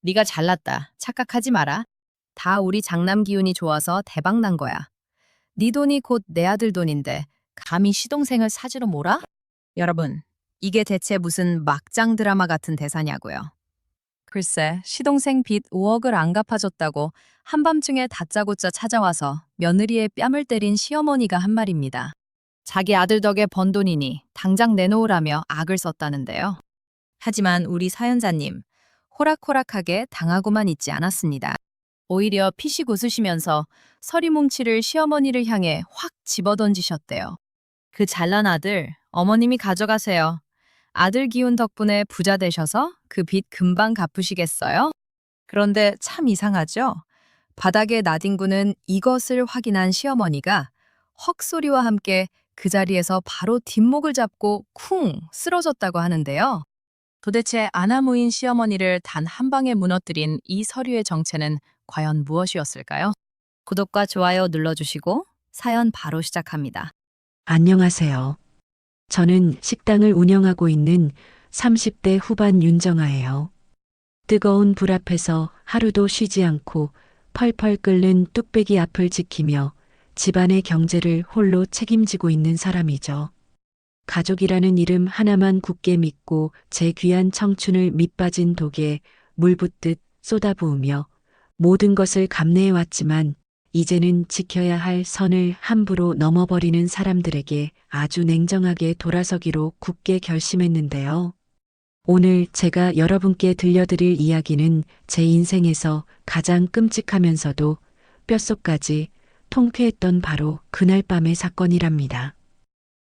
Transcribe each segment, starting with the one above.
네가 잘났다. 착각하지 마라. 다 우리 장남 기운이 좋아서 대박 난 거야. 네 돈이 곧 내 아들 돈인데 감히 시동생을 사지로 몰아? 여러분, 이게 대체 무슨 막장 드라마 같은 대사냐고요. 글쎄, 시동생 빚 5억을 안 갚아줬다고 한밤중에 다짜고짜 찾아와서 며느리의 뺨을 때린 시어머니가 한 말입니다. 자기 아들 덕에 번 돈이니 당장 내놓으라며 악을 썼다는데요. 하지만 우리 사연자님, 호락호락하게 당하고만 있지 않았습니다. 오히려 피식 웃으시면서 서리뭉치를 시어머니를 향해 확 집어던지셨대요. 그 잘난 아들, 어머님이 가져가세요. 아들 기운 덕분에 부자 되셔서 그 빚 금방 갚으시겠어요? 그런데 참 이상하죠? 바닥에 나뒹구는 이것을 확인한 시어머니가 헉 소리와 함께 그 자리에서 바로 뒷목을 잡고 쿵 쓰러졌다고 하는데요. 도대체 아나무인 시어머니를 단 한 방에 무너뜨린 이 서류의 정체는 과연 무엇이었을까요? 구독과 좋아요 눌러주시고 사연 바로 시작합니다. 안녕하세요. 저는 식당을 운영하고 있는 30대 후반 윤정아예요. 뜨거운 불 앞에서 하루도 쉬지 않고 펄펄 끓는 뚝배기 앞을 지키며 집안의 경제를 홀로 책임지고 있는 사람이죠. 가족이라는 이름 하나만 굳게 믿고 제 귀한 청춘을 밑빠진 독에 물 붓듯 쏟아부으며 모든 것을 감내해왔지만 이제는 지켜야 할 선을 함부로 넘어버리는 사람들에게 아주 냉정하게 돌아서기로 굳게 결심했는데요. 오늘 제가 여러분께 들려드릴 이야기는 제 인생에서 가장 끔찍하면서도 뼛속까지 통쾌했던 바로 그날 밤의 사건이랍니다.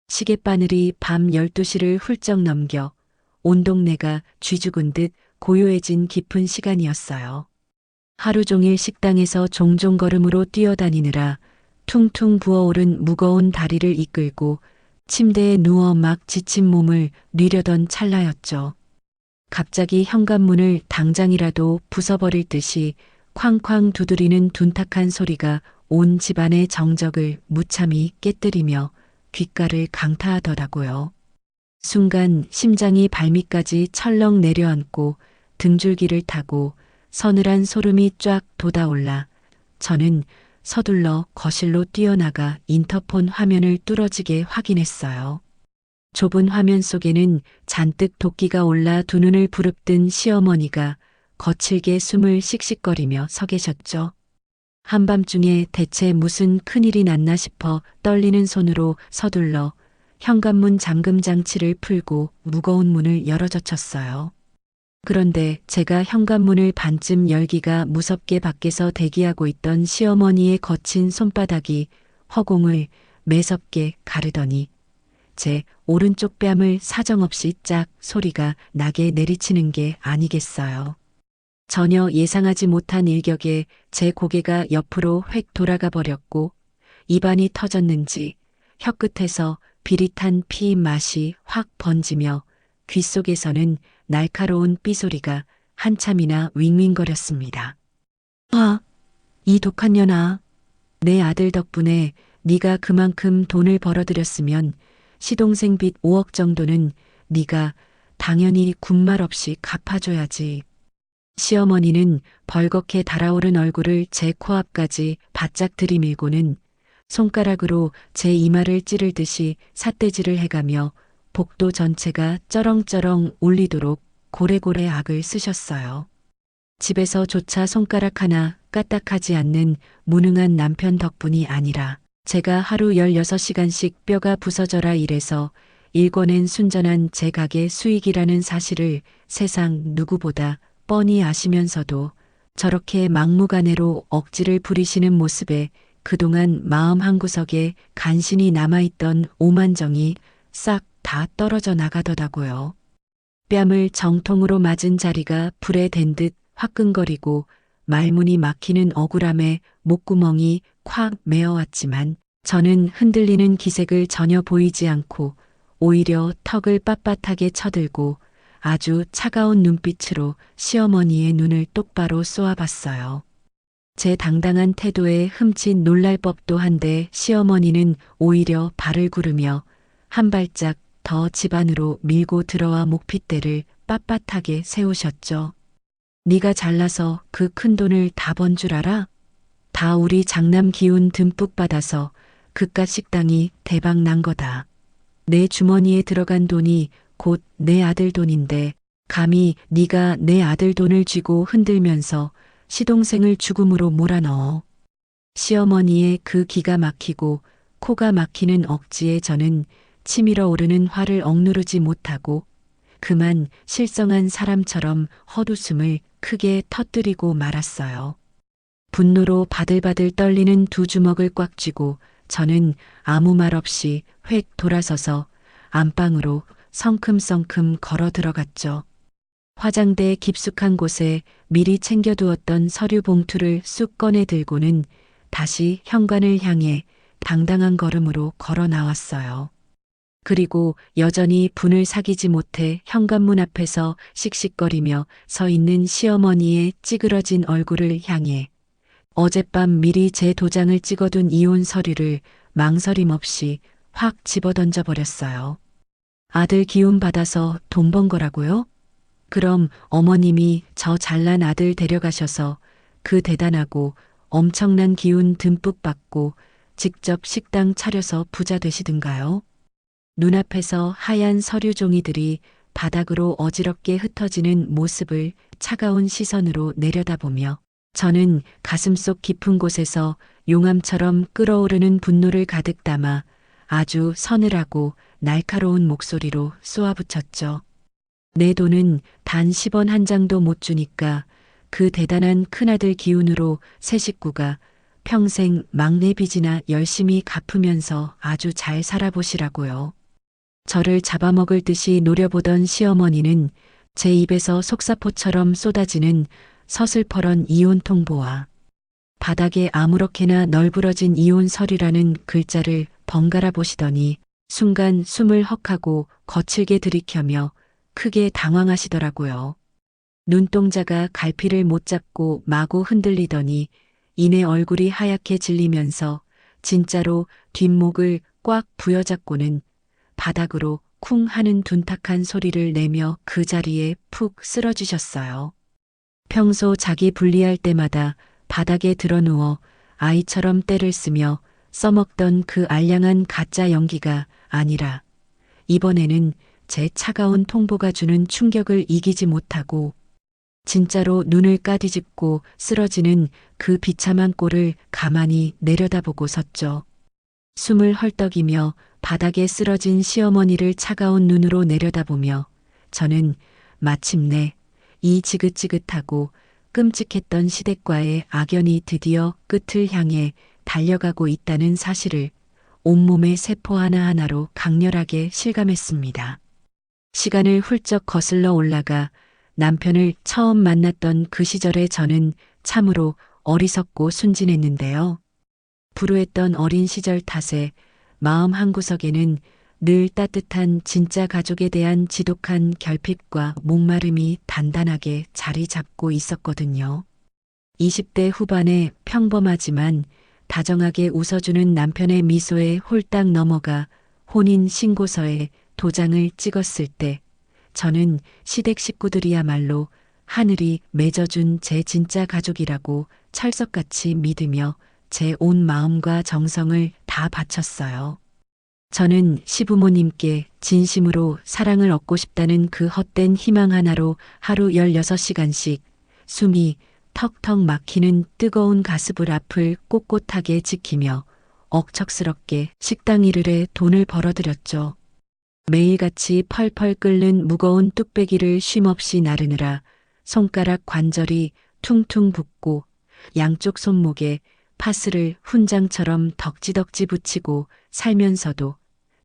시계바늘이 밤 12시를 훌쩍 넘겨 온 동네가 쥐죽은 듯 고요해진 깊은 시간이었어요. 하루 종일 식당에서 종종 걸음으로 뛰어다니느라 퉁퉁 부어오른 무거운 다리를 이끌고 침대에 누워 막 지친 몸을 뉘려던 찰나였죠. 갑자기 현관문을 당장이라도 부숴버릴 듯이 쾅쾅 두드리는 둔탁한 소리가 온 집안의 정적을 무참히 깨뜨리며 귓가를 강타하더라고요. 순간 심장이 발밑까지 철렁 내려앉고 등줄기를 타고 서늘한 소름이 쫙 돋아올라 저는 서둘러 거실로 뛰어나가 인터폰 화면을 뚫어지게 확인했어요. 좁은 화면 속에는 잔뜩 도끼가 올라 두 눈을 부릅뜬 시어머니가 거칠게 숨을 씩씩거리며 서 계셨죠. 한밤중에 대체 무슨 큰일이 났나 싶어 떨리는 손으로 서둘러 현관문 잠금 장치를 풀고 무거운 문을 열어젖혔어요. 그런데 제가 현관문을 반쯤 열기가 무섭게 밖에서 대기하고 있던 시어머니의 거친 손바닥이 허공을 매섭게 가르더니 제 오른쪽 뺨을 사정없이 짝 소리가 나게 내리치는 게 아니겠어요. 전혀 예상하지 못한 일격에 제 고개가 옆으로 획 돌아가 버렸고 입안이 터졌는지 혀끝에서 비릿한 피 맛이 확 번지며 귓속에서는 날카로운 삐소리가 한참이나 윙윙거렸습니다. 아, 이 독한 년아. 내 아들 덕분에 네가 그만큼 돈을 벌어들였으면 시동생 빚 5억 정도는 네가 당연히 군말 없이 갚아줘야지. 시어머니는 벌겋게 달아오른 얼굴을 제 코앞까지 바짝 들이밀고는 손가락으로 제 이마를 찌르듯이 삿대질을 해가며 복도 전체가 쩌렁쩌렁 울리도록 고래고래 악을 쓰셨어요. 집에서조차 손가락 하나 까딱하지 않는 무능한 남편 덕분이 아니라 제가 하루 16시간씩 뼈가 부서져라 일해서 일궈낸 순전한 제 가게 수익이라는 사실을 세상 누구보다 뻔히 아시면서도 저렇게 막무가내로 억지를 부리시는 모습에 그동안 마음 한구석에 간신히 남아있던 오만정이 싹 다 떨어져 나가더라고요. 뺨을 정통으로 맞은 자리가 불에 댄 듯 화끈거리고 말문이 막히는 억울함에 목구멍이 콱 메어왔지만 저는 흔들리는 기색을 전혀 보이지 않고 오히려 턱을 빳빳하게 쳐들고 아주 차가운 눈빛으로 시어머니의 눈을 똑바로 쏘아봤어요. 제 당당한 태도에 흠칫 놀랄 법도 한데 시어머니는 오히려 발을 구르며 한 발짝 더 집 안으로 밀고 들어와 목핏대를 빳빳하게 세우셨죠. 네가 잘나서 그 큰 돈을 다 번 줄 알아? 다 우리 장남 기운 듬뿍 받아서 그깟 식당이 대박 난 거다. 내 주머니에 들어간 돈이 곧 내 아들 돈인데 감히 네가 내 아들 돈을 쥐고 흔들면서 시동생을 죽음으로 몰아넣어. 시어머니의 그 기가 막히고 코가 막히는 억지에 저는 치밀어 오르는 화를 억누르지 못하고 그만 실성한 사람처럼 헛웃음을 크게 터뜨리고 말았어요. 분노로 바들바들 떨리는 두 주먹을 꽉 쥐고 저는 아무 말 없이 획 돌아서서 안방으로 성큼성큼 걸어 들어갔죠. 화장대 깊숙한 곳에 미리 챙겨두었던 서류 봉투를 쑥 꺼내 들고는 다시 현관을 향해 당당한 걸음으로 걸어 나왔어요. 그리고 여전히 분을 사귀지 못해 현관문 앞에서 씩씩거리며 서 있는 시어머니의 찌그러진 얼굴을 향해 어젯밤 미리 제 도장을 찍어둔 이혼 서류를 망설임 없이 확 집어던져 버렸어요. 아들 기운 받아서 돈 번 거라고요? 그럼 어머님이 저 잘난 아들 데려가셔서 그 대단하고 엄청난 기운 듬뿍 받고 직접 식당 차려서 부자 되시든가요? 눈앞에서 하얀 서류 종이들이 바닥으로 어지럽게 흩어지는 모습을 차가운 시선으로 내려다보며 저는 가슴속 깊은 곳에서 용암처럼 끓어오르는 분노를 가득 담아 아주 서늘하고 날카로운 목소리로 쏘아붙였죠. 내 돈은 단 10원 한 장도 못 주니까 그 대단한 큰아들 기운으로 세 식구가 평생 막내 빚이나 열심히 갚으면서 아주 잘 살아보시라고요. 저를 잡아먹을 듯이 노려보던 시어머니는 제 입에서 속사포처럼 쏟아지는 서슬퍼런 이혼 통보와 바닥에 아무렇게나 널브러진 이혼 서류라는 글자를 번갈아 보시더니 순간 숨을 헉하고 거칠게 들이켜며 크게 당황하시더라고요. 눈동자가 갈피를 못 잡고 마구 흔들리더니 이내 얼굴이 하얗게 질리면서 진짜로 뒷목을 꽉 부여잡고는 바닥으로 쿵 하는 둔탁한 소리를 내며 그 자리에 푹 쓰러지셨어요. 평소 자기 분리할 때마다 바닥에 드러누워 아이처럼 떼를 쓰며 써먹던 그 알량한 가짜 연기가 아니라 이번에는 제 차가운 통보가 주는 충격을 이기지 못하고 진짜로 눈을 까디집고 쓰러지는 그 비참한 꼴을 가만히 내려다보고 섰죠. 숨을 헐떡이며 바닥에 쓰러진 시어머니를 차가운 눈으로 내려다보며 저는 마침내 이 지긋지긋하고 끔찍했던 시댁과의 악연이 드디어 끝을 향해 달려가고 있다는 사실을 온몸의 세포 하나하나로 강렬하게 실감했습니다. 시간을 훌쩍 거슬러 올라가 남편을 처음 만났던 그 시절에 저는 참으로 어리석고 순진했는데요. 불우했던 어린 시절 탓에 마음 한구석에는 늘 따뜻한 진짜 가족에 대한 지독한 결핍과 목마름이 단단하게 자리 잡고 있었거든요. 20대 후반에 평범하지만 다정하게 웃어주는 남편의 미소에 홀딱 넘어가 혼인 신고서에 도장을 찍었을 때 저는 시댁 식구들이야말로 하늘이 맺어준 제 진짜 가족이라고 철석같이 믿으며 제 온 마음과 정성을 다 바쳤어요. 저는 시부모님께 진심으로 사랑을 얻고 싶다는 그 헛된 희망 하나로 하루 16시간씩 숨이 턱턱 막히는 뜨거운 가스불 앞을 꼿꼿하게 지키며 억척스럽게 식당 일을에 돈을 벌어들였죠. 매일같이 펄펄 끓는 무거운 뚝배기를 쉼없이 나르느라 손가락 관절이 퉁퉁 붓고 양쪽 손목에 파스를 훈장처럼 덕지덕지 붙이고 살면서도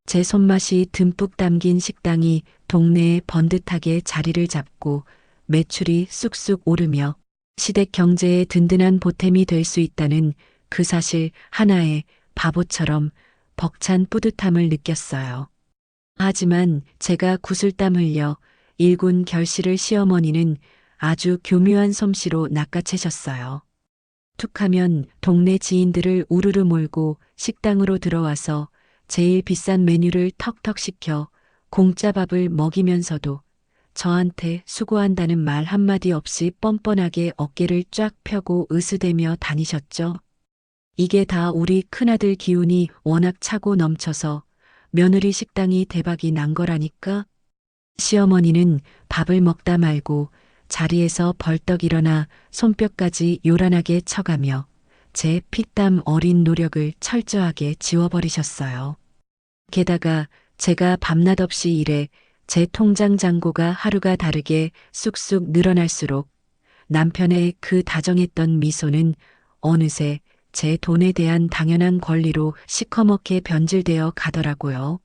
제 손맛이 듬뿍 담긴 식당이 동네에 번듯하게 자리를 잡고 매출이 쑥쑥 오르며 시댁 경제에 든든한 보탬이 될 수 있다는 그 사실 하나에 바보처럼 벅찬 뿌듯함을 느꼈어요. 하지만 제가 구슬땀 흘려 일군 결실을 시어머니는 아주 교묘한 솜씨로 낚아채셨어요. 툭하면 동네 지인들을 우르르 몰고 식당으로 들어와서 제일 비싼 메뉴를 턱턱 시켜 공짜 밥을 먹이면서도 저한테 수고한다는 말 한마디 없이 뻔뻔하게 어깨를 쫙 펴고 으스대며 다니셨죠. 이게 다 우리 큰아들 기운이 워낙 차고 넘쳐서 며느리 식당이 대박이 난 거라니까. 시어머니는 밥을 먹다 말고 자리에서 벌떡 일어나 손뼉까지 요란하게 쳐가며 제 피땀 어린 노력을 철저하게 지워버리셨어요. 게다가 제가 밤낮 없이 일해 제 통장 잔고가 하루가 다르게 쑥쑥 늘어날수록 남편의 그 다정했던 미소는 어느새 제 돈에 대한 당연한 권리로 시커멓게 변질되어 가더라고요.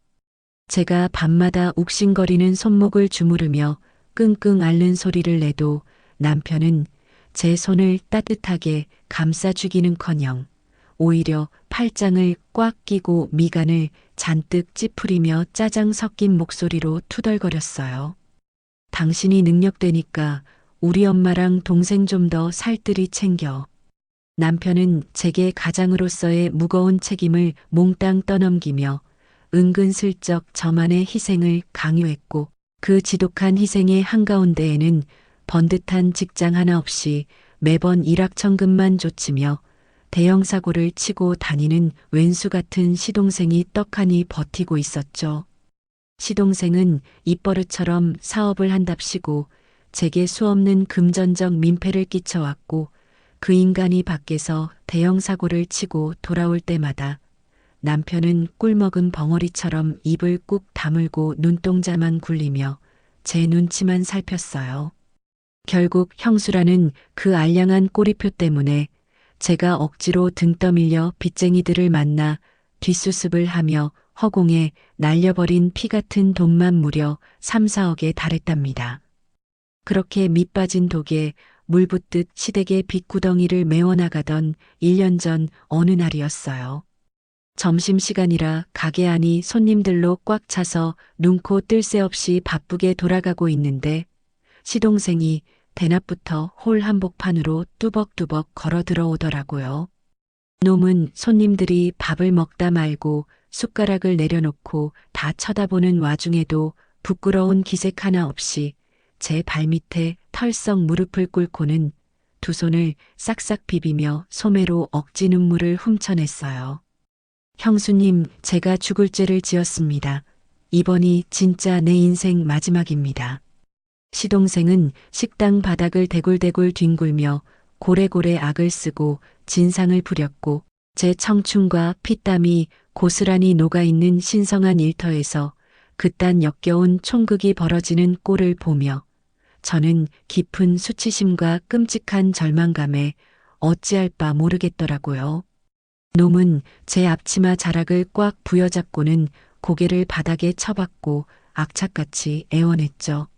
제가 밤마다 욱신거리는 손목을 주무르며 끙끙 앓는 소리를 내도 남편은 제 손을 따뜻하게 감싸주기는커녕 오히려 팔짱을 꽉 끼고 미간을 잔뜩 찌푸리며 짜장 섞인 목소리로 투덜거렸어요. 당신이 능력되니까 우리 엄마랑 동생 좀 더 살뜰히 챙겨. 남편은 제게 가장으로서의 무거운 책임을 몽땅 떠넘기며 은근슬쩍 저만의 희생을 강요했고 그 지독한 희생의 한가운데에는 번듯한 직장 하나 없이 매번 일확천금만 좇으며 대형 사고를 치고 다니는 왼수 같은 시동생이 떡하니 버티고 있었죠. 시동생은 입버릇처럼 사업을 한답시고 제게 수없는 금전적 민폐를 끼쳐왔고 그 인간이 밖에서 대형 사고를 치고 돌아올 때마다 남편은 꿀먹은 벙어리처럼 입을 꾹 다물고 눈동자만 굴리며 제 눈치만 살폈어요. 결국 형수라는 그 알량한 꼬리표 때문에 제가 억지로 등 떠밀려 빚쟁이들을 만나 뒷수습을 하며 허공에 날려버린 피 같은 돈만 무려 3, 4억에 달했답니다. 그렇게 밑빠진 독에 물 붓듯 시댁의 빚구덩이를 메워나가던 1년 전 어느 날이었어요. 점심시간이라 가게 안이 손님들로 꽉 차서 눈코 뜰 새 없이 바쁘게 돌아가고 있는데 시동생이 대낮부터 홀 한복판으로 뚜벅뚜벅 걸어 들어오더라고요. 놈은 손님들이 밥을 먹다 말고 숟가락을 내려놓고 다 쳐다보는 와중에도 부끄러운 기색 하나 없이 제 발밑에 털썩 무릎을 꿇고는 두 손을 싹싹 비비며 소매로 억지 눈물을 훔쳐냈어요. 형수님, 제가 죽을 죄를 지었습니다. 이번이 진짜 내 인생 마지막입니다. 시동생은 식당 바닥을 대굴대굴 뒹굴며 고래고래 악을 쓰고 진상을 부렸고 제 청춘과 피땀이 고스란히 녹아있는 신성한 일터에서 그딴 역겨운 총극이 벌어지는 꼴을 보며 저는 깊은 수치심과 끔찍한 절망감에 어찌할 바 모르겠더라고요. 놈은 제 앞치마 자락을 꽉 부여잡고는 고개를 바닥에 쳐박고 악착같이 애원했죠.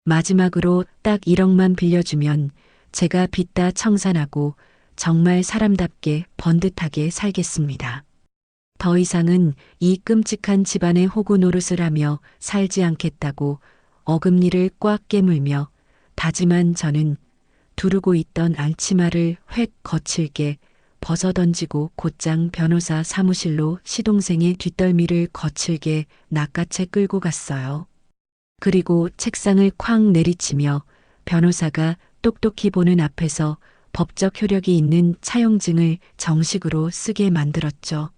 마지막으로 딱 1억만 빌려주면 제가 빚 다 청산하고 정말 사람답게 번듯하게 살겠습니다. 더 이상은 이 끔찍한 집안의 호구 노릇을 하며 살지 않겠다고 어금니를 꽉 깨물며 다짐한 저는 두르고 있던 알치마를 획 거칠게 벗어던지고 곧장 변호사 사무실로 시동생의 뒷덜미를 거칠게 낚아채 끌고 갔어요. 그리고 책상을 쾅 내리치며 변호사가 똑똑히 보는 앞에서 법적 효력이 있는 차용증을 정식으로 쓰게 만들었죠.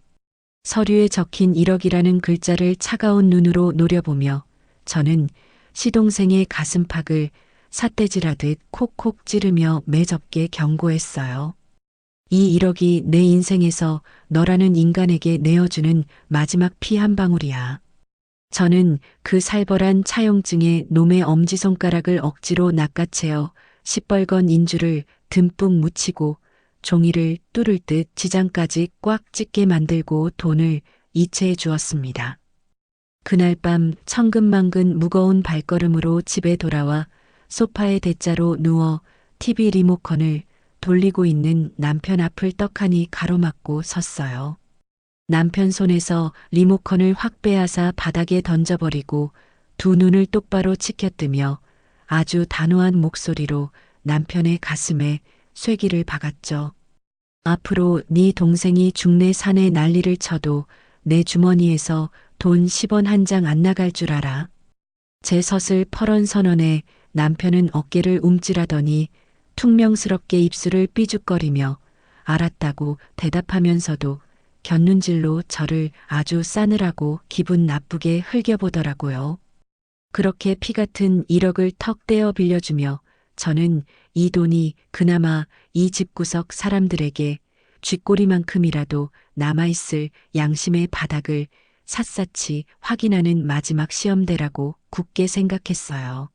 서류에 적힌 1억이라는 글자를 차가운 눈으로 노려보며 저는 시동생의 가슴팍을 삿대질하듯 콕콕 찌르며 매섭게 경고했어요. 이 1억이 내 인생에서 너라는 인간에게 내어주는 마지막 피 한 방울이야. 저는 그 살벌한 차용증에 놈의 엄지손가락을 억지로 낚아채어 시뻘건 인주를 듬뿍 묻히고 종이를 뚫을 듯 지장까지 꽉 찢게 만들고 돈을 이체해 주었습니다. 그날 밤 천근만근 무거운 발걸음으로 집에 돌아와 소파에 대자로 누워 TV 리모컨을 돌리고 있는 남편 앞을 떡하니 가로막고 섰어요. 남편 손에서 리모컨을 확 빼앗아 바닥에 던져버리고 두 눈을 똑바로 치켜뜨며 아주 단호한 목소리로 남편의 가슴에 쇠기를 박았죠. 앞으로 네 동생이 중내 산에 난리를 쳐도 내 주머니에서 돈 10원 한 장 안 나갈 줄 알아. 제 섯을 퍼런 선언에 남편은 어깨를 움찔하더니 퉁명스럽게 입술을 삐죽거리며 알았다고 대답하면서도 곁눈질로 저를 아주 싸늘하고 기분 나쁘게 흘겨보더라고요. 그렇게 피 같은 1억을 턱 떼어 빌려주며 저는 이 돈이 그나마 이 집구석 사람들에게 쥐꼬리만큼이라도 남아있을 양심의 바닥을 샅샅이 확인하는 마지막 시험대라고 굳게 생각했어요.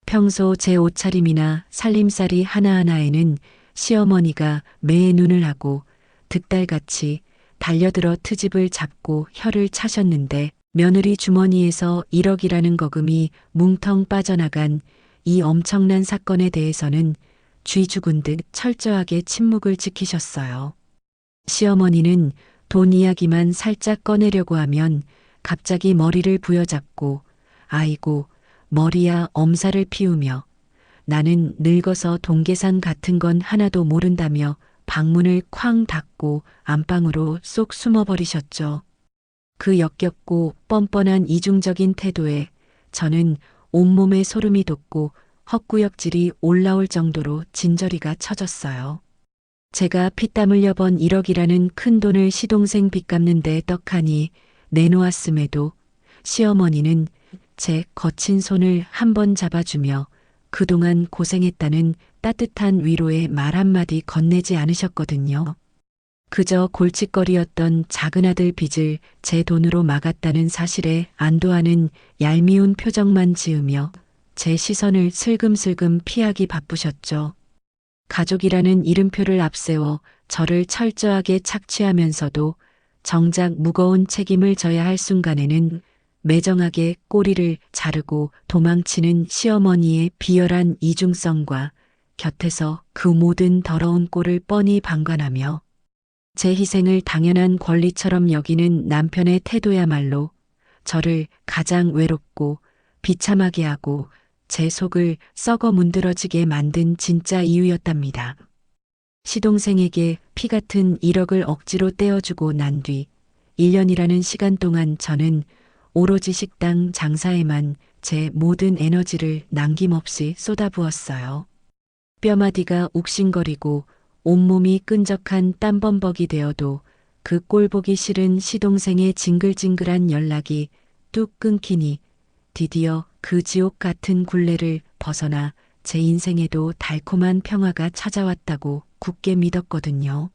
평소 제 옷차림이나 살림살이 하나하나에는 시어머니가 매의 눈을 하고 득달같이 달려들어 트집을 잡고 혀를 차셨는데 며느리 주머니에서 1억이라는 거금이 뭉텅 빠져나간 이 엄청난 사건에 대해서는 쥐 죽은 듯 철저하게 침묵을 지키셨어요. 시어머니는 돈 이야기만 살짝 꺼내려고 하면 갑자기 머리를 부여잡고 아이고 머리야 엄살을 피우며 나는 늙어서 동계산 같은 건 하나도 모른다며 방문을 쾅 닫고 안방으로 쏙 숨어버리셨죠. 그 역겹고 뻔뻔한 이중적인 태도에 저는 온몸에 소름이 돋고 헛구역질이 올라올 정도로 진저리가 쳐졌어요. 제가 피땀 흘려 번 1억이라는 큰 돈을 시동생 빚 갚는 데 떡하니 내놓았음에도 시어머니는 제 거친 손을 한번 잡아주며 그동안 고생했다는 따뜻한 위로의 말 한마디 건네지 않으셨거든요. 그저 골칫거리였던 작은 아들 빚을 제 돈으로 막았다는 사실에 안도하는 얄미운 표정만 지으며 제 시선을 슬금슬금 피하기 바쁘셨죠. 가족이라는 이름표를 앞세워 저를 철저하게 착취하면서도 정작 무거운 책임을 져야 할 순간에는 매정하게 꼬리를 자르고 도망치는 시어머니의 비열한 이중성과 곁에서 그 모든 더러운 꼴을 뻔히 방관하며 제 희생을 당연한 권리처럼 여기는 남편의 태도야말로 저를 가장 외롭고 비참하게 하고 제 속을 썩어 문드러지게 만든 진짜 이유였답니다. 시동생에게 피 같은 1억을 억지로 떼어주고 난 뒤 1년이라는 시간 동안 저는 오로지 식당 장사에만 제 모든 에너지를 남김없이 쏟아부었어요. 뼈마디가 욱신거리고 온몸이 끈적한 땀범벅이 되어도 그 꼴 보기 싫은 시동생의 징글징글한 연락이 뚝 끊기니 드디어 그 지옥 같은 굴레를 벗어나 제 인생에도 달콤한 평화가 찾아왔다고 굳게 믿었거든요.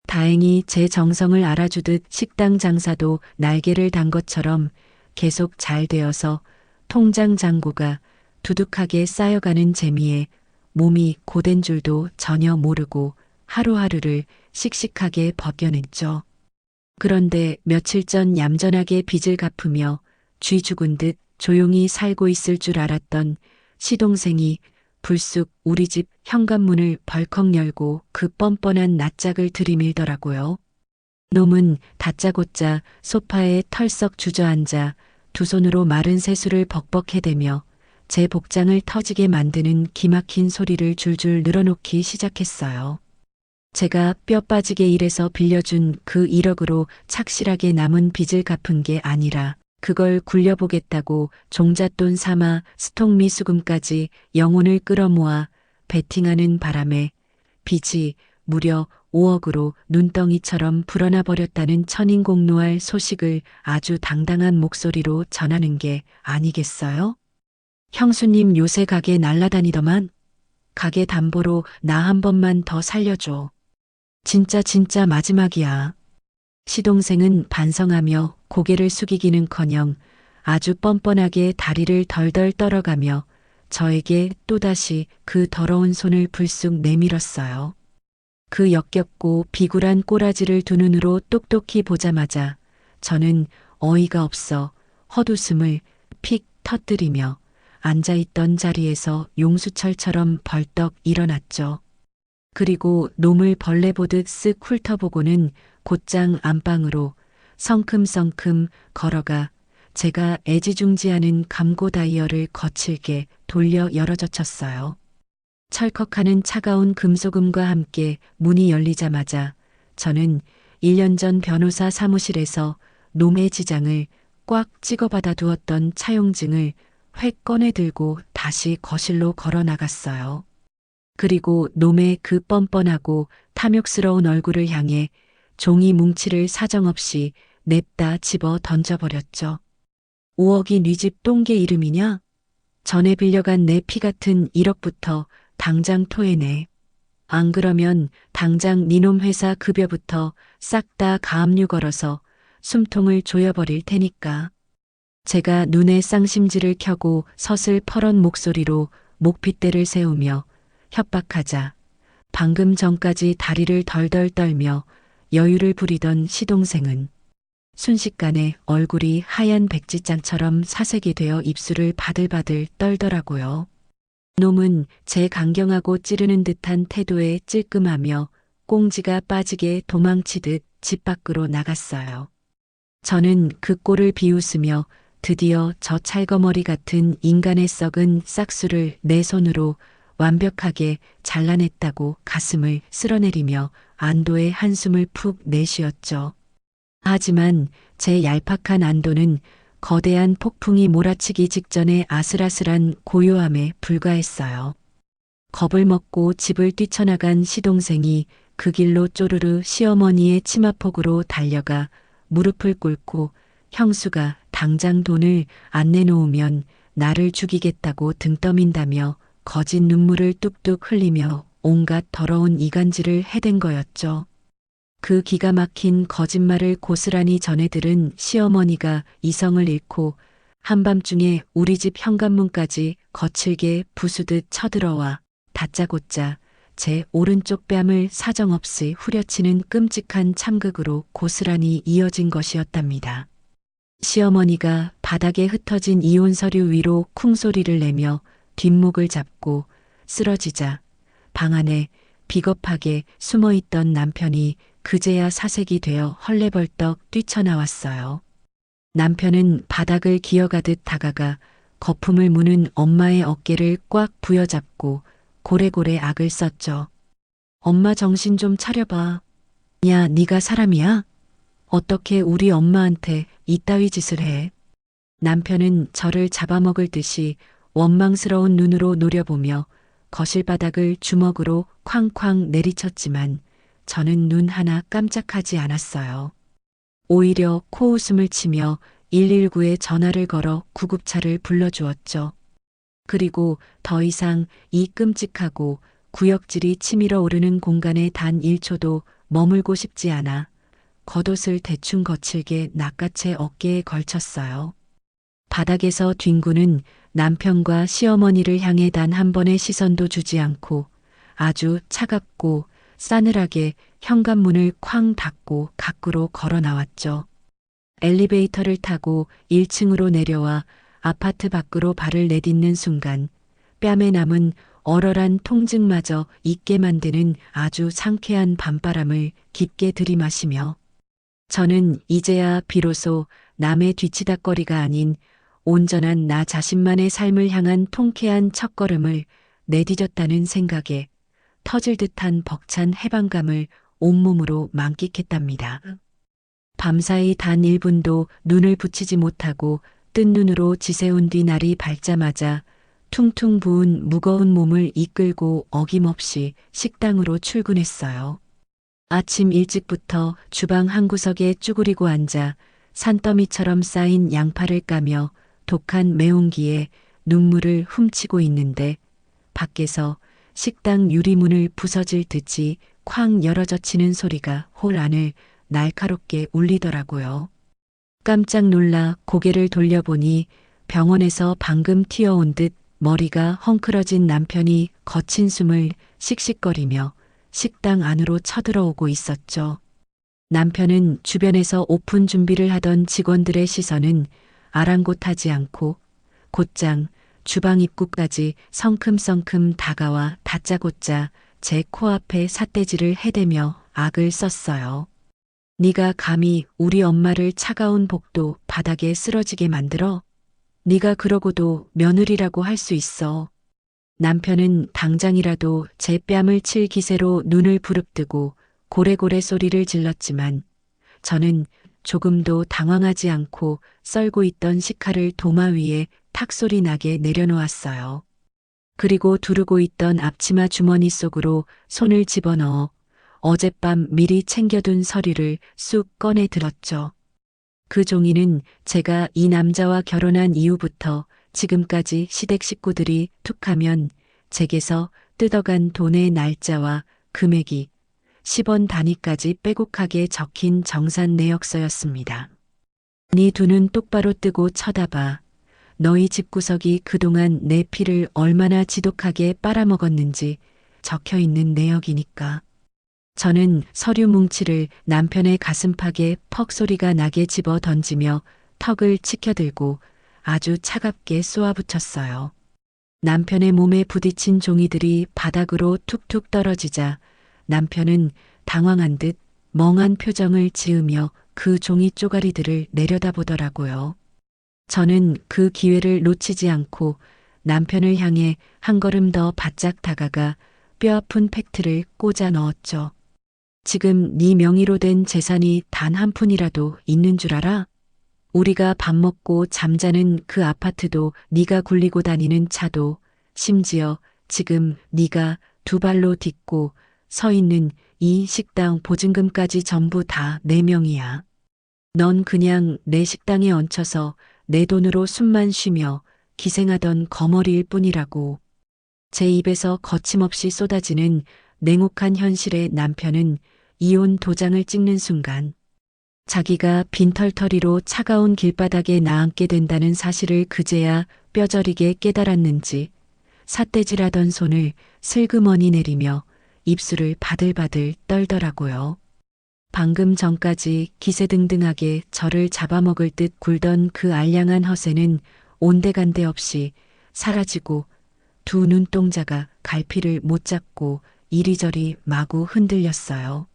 다행히 제 정성을 알아주듯 식당 장사도 날개를 단 것처럼 계속 잘 되어서 통장 잔고가 두둑하게 쌓여가는 재미에 몸이 고된 줄도 전혀 모르고 하루하루를 씩씩하게 버텨냈죠. 그런데 며칠 전 얌전하게 빚을 갚으며 쥐 죽은 듯 조용히 살고 있을 줄 알았던 시동생이 불쑥 우리 집 현관문을 벌컥 열고 그 뻔뻔한 낯짝을 들이밀더라고요. 놈은 다짜고짜 소파에 털썩 주저앉아 두 손으로 마른 세수를 벅벅해대며 제 복장을 터지게 만드는 기막힌 소리를 줄줄 늘어놓기 시작했어요. 제가 뼈 빠지게 일해서 빌려준 그 1억으로 착실하게 남은 빚을 갚은 게 아니라 그걸 굴려보겠다고 종잣돈 삼아 스톡 미수금까지 영혼을 끌어모아 베팅하는 바람에 빚이 무려 5억으로 눈덩이처럼 불어나 버렸다는 천인공노할 소식을 아주 당당한 목소리로 전하는 게 아니겠어요? 형수님 요새 가게 날라다니더만. 가게 담보로 나 한 번만 더 살려줘. 진짜 마지막이야. 시동생은 반성하며 고개를 숙이기는커녕 아주 뻔뻔하게 다리를 덜덜 떨어가며 저에게 또다시 그 더러운 손을 불쑥 내밀었어요. 그 역겹고 비굴한 꼬라지를 두 눈으로 똑똑히 보자마자 저는 어이가 없어 헛웃음을 픽 터뜨리며 앉아있던 자리에서 용수철처럼 벌떡 일어났죠. 그리고 놈을 벌레 보듯 쓱 훑어보고는 곧장 안방으로 성큼성큼 걸어가 제가 애지중지하는 감고 다이얼을 거칠게 돌려 열어젖혔어요. 철컥하는 차가운 금소금과 함께 문이 열리자마자 저는 1년 전 변호사 사무실에서 놈의 지장을 꽉 찍어받아 두었던 차용증을 획 꺼내 들고 다시 거실로 걸어 나갔어요. 그리고 놈의 그 뻔뻔하고 탐욕스러운 얼굴을 향해 종이 뭉치를 사정없이 냅다 집어 던져버렸죠. 5억이 네 집 똥개 이름이냐? 전에 빌려간 내 피 같은 1억부터 당장 토해내. 안 그러면 당장 니놈 회사 급여부터 싹 다 가압류 걸어서 숨통을 조여버릴 테니까. 제가 눈에 쌍심지를 켜고 서슬 퍼런 목소리로 목핏대를 세우며 협박하자 방금 전까지 다리를 덜덜 떨며 여유를 부리던 시동생은 순식간에 얼굴이 하얀 백지장처럼 사색이 되어 입술을 바들바들 떨더라고요. 놈은 제 강경하고 찌르는 듯한 태도에 찔끔하며 꽁지가 빠지게 도망치듯 집 밖으로 나갔어요. 저는 그 꼴을 비웃으며 드디어 저 찰거머리 같은 인간의 썩은 싹수를 내 손으로 완벽하게 잘라냈다고 가슴을 쓸어내리며 안도의 한숨을 푹 내쉬었죠. 하지만 제 얄팍한 안도는 거대한 폭풍이 몰아치기 직전의 아슬아슬한 고요함에 불과했어요. 겁을 먹고 집을 뛰쳐나간 시동생이 그 길로 쪼르르 시어머니의 치마폭으로 달려가 무릎을 꿇고 형수가 당장 돈을 안 내놓으면 나를 죽이겠다고 등 떠민다며 거짓 눈물을 뚝뚝 흘리며 온갖 더러운 이간질을 해댄 거였죠. 그 기가 막힌 거짓말을 고스란히 전해 들은 시어머니가 이성을 잃고 한밤중에 우리 집 현관문까지 거칠게 부수듯 쳐들어와 다짜고짜 제 오른쪽 뺨을 사정없이 후려치는 끔찍한 참극으로 고스란히 이어진 것이었답니다. 시어머니가 바닥에 흩어진 이혼 서류 위로 쿵소리를 내며 뒷목을 잡고 쓰러지자 방 안에 비겁하게 숨어있던 남편이 그제야 사색이 되어 헐레벌떡 뛰쳐나왔어요. 남편은 바닥을 기어가듯 다가가 거품을 무는 엄마의 어깨를 꽉 부여잡고 고래고래 악을 썼죠. 엄마 정신 좀 차려봐. 야, 네가 사람이야? 어떻게 우리 엄마한테 이따위 짓을 해? 남편은 저를 잡아먹을 듯이 원망스러운 눈으로 노려보며 거실 바닥을 주먹으로 쾅쾅 내리쳤지만 저는 눈 하나 깜짝하지 않았어요. 오히려 코웃음을 치며 119에 전화를 걸어 구급차를 불러주었죠. 그리고 더 이상 이 끔찍하고 구역질이 치밀어 오르는 공간에 단 1초도 머물고 싶지 않아 겉옷을 대충 거칠게 낚아채 어깨에 걸쳤어요. 바닥에서 뒹구는 남편과 시어머니를 향해 단 한 번의 시선도 주지 않고 아주 차갑고 싸늘하게 현관문을 쾅 닫고 밖으로 걸어 나왔죠. 엘리베이터를 타고 1층으로 내려와 아파트 밖으로 발을 내딛는 순간 뺨에 남은 얼얼한 통증마저 잊게 만드는 아주 상쾌한 밤바람을 깊게 들이마시며 저는 이제야 비로소 남의 뒤치다꺼리가 아닌 온전한 나 자신만의 삶을 향한 통쾌한 첫걸음을 내디뎠다는 생각에 터질 듯한 벅찬 해방감을 온몸으로 만끽했답니다. 밤사이 단 1분도 눈을 붙이지 못하고 뜬 눈으로 지새운 뒤 날이 밝자마자 퉁퉁 부은 무거운 몸을 이끌고 어김없이 식당으로 출근했어요. 아침 일찍부터 주방 한 구석에 쭈그리고 앉아 산더미처럼 쌓인 양파를 까며 독한 매운기에 눈물을 훔치고 있는데 밖에서 식당 유리문을 부서질 듯이 쾅 열어젖히는 소리가 홀 안을 날카롭게 울리더라고요. 깜짝 놀라 고개를 돌려보니 병원에서 방금 튀어온 듯 머리가 헝클어진 남편이 거친 숨을 씩씩거리며 식당 안으로 쳐들어오고 있었죠. 남편은 주변에서 오픈 준비를 하던 직원들의 시선은 아랑곳하지 않고 곧장 주방 입구까지 성큼성큼 다가와 다짜고짜 제 코앞에 삿대질을 해대며 악을 썼어요. 네가 감히 우리 엄마를 차가운 복도 바닥에 쓰러지게 만들어? 네가 그러고도 며느리라고 할 수 있어. 남편은 당장이라도 제 뺨을 칠 기세로 눈을 부릅뜨고 고래고래 소리를 질렀지만 저는 조금도 당황하지 않고 썰고 있던 식칼을 도마 위에 탁 소리 나게 내려놓았어요. 그리고 두르고 있던 앞치마 주머니 속으로 손을 집어넣어 어젯밤 미리 챙겨둔 서류를 쑥 꺼내 들었죠. 그 종이는 제가 이 남자와 결혼한 이후부터 지금까지 시댁 식구들이 툭하면 제게서 뜯어간 돈의 날짜와 금액이 10원 단위까지 빼곡하게 적힌 정산 내역서였습니다. 네 두 눈 똑바로 뜨고 쳐다봐. 너희 집구석이 그동안 내 피를 얼마나 지독하게 빨아먹었는지 적혀 있는 내역이니까. 저는 서류 뭉치를 남편의 가슴팍에 퍽 소리가 나게 집어 던지며 턱을 치켜들고 아주 차갑게 쏘아붙였어요. 남편의 몸에 부딪힌 종이들이 바닥으로 툭툭 떨어지자 남편은 당황한 듯 멍한 표정을 지으며 그 종이 쪼가리들을 내려다보더라고요. 저는 그 기회를 놓치지 않고 남편을 향해 한 걸음 더 바짝 다가가 뼈아픈 팩트를 꽂아 넣었죠. 지금 네 명의로 된 재산이 단 한 푼이라도 있는 줄 알아? 우리가 밥 먹고 잠자는 그 아파트도 네가 굴리고 다니는 차도 심지어 지금 네가 두 발로 딛고 서 있는 이 식당 보증금까지 전부 다 내 명이야. 넌 그냥 내 식당에 얹혀서 내 돈으로 숨만 쉬며 기생하던 거머리일 뿐이라고. 제 입에서 거침없이 쏟아지는 냉혹한 현실의 남편은 이혼 도장을 찍는 순간 자기가 빈털터리로 차가운 길바닥에 나앉게 된다는 사실을 그제야 뼈저리게 깨달았는지 삿대질하던 손을 슬그머니 내리며 입술을 바들바들 떨더라고요. 방금 전까지 기세등등하게 저를 잡아먹을 듯 굴던 그 알량한 허세는 온데간데 없이 사라지고 두 눈동자가 갈피를 못 잡고 이리저리 마구 흔들렸어요.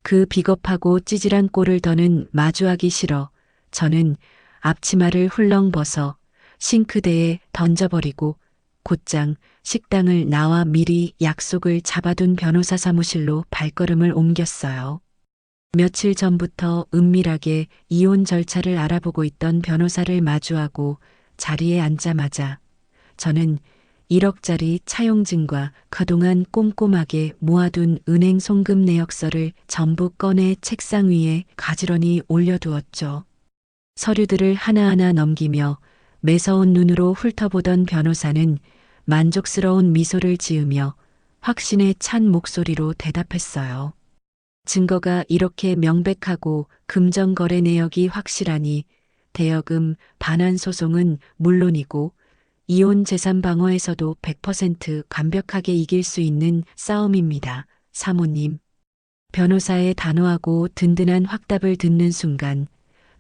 그 비겁하고 찌질한 꼴을 더는 마주하기 싫어 저는 앞치마를 훌렁 벗어 싱크대에 던져버리고 곧장 식당을 나와 미리 약속을 잡아둔 변호사 사무실로 발걸음을 옮겼어요. 며칠 전부터 은밀하게 이혼 절차를 알아보고 있던 변호사를 마주하고 자리에 앉자마자 저는 1억짜리 차용증과 그동안 꼼꼼하게 모아둔 은행 송금 내역서를 전부 꺼내 책상 위에 가지런히 올려두었죠. 서류들을 하나하나 넘기며 매서운 눈으로 훑어보던 변호사는 만족스러운 미소를 지으며 확신에 찬 목소리로 대답했어요. 증거가 이렇게 명백하고 금전거래 내역이 확실하니 대여금 반환 소송은 물론이고 이혼 재산 방어에서도 100% 완벽하게 이길 수 있는 싸움입니다. 사모님. 변호사의 단호하고 든든한 확답을 듣는 순간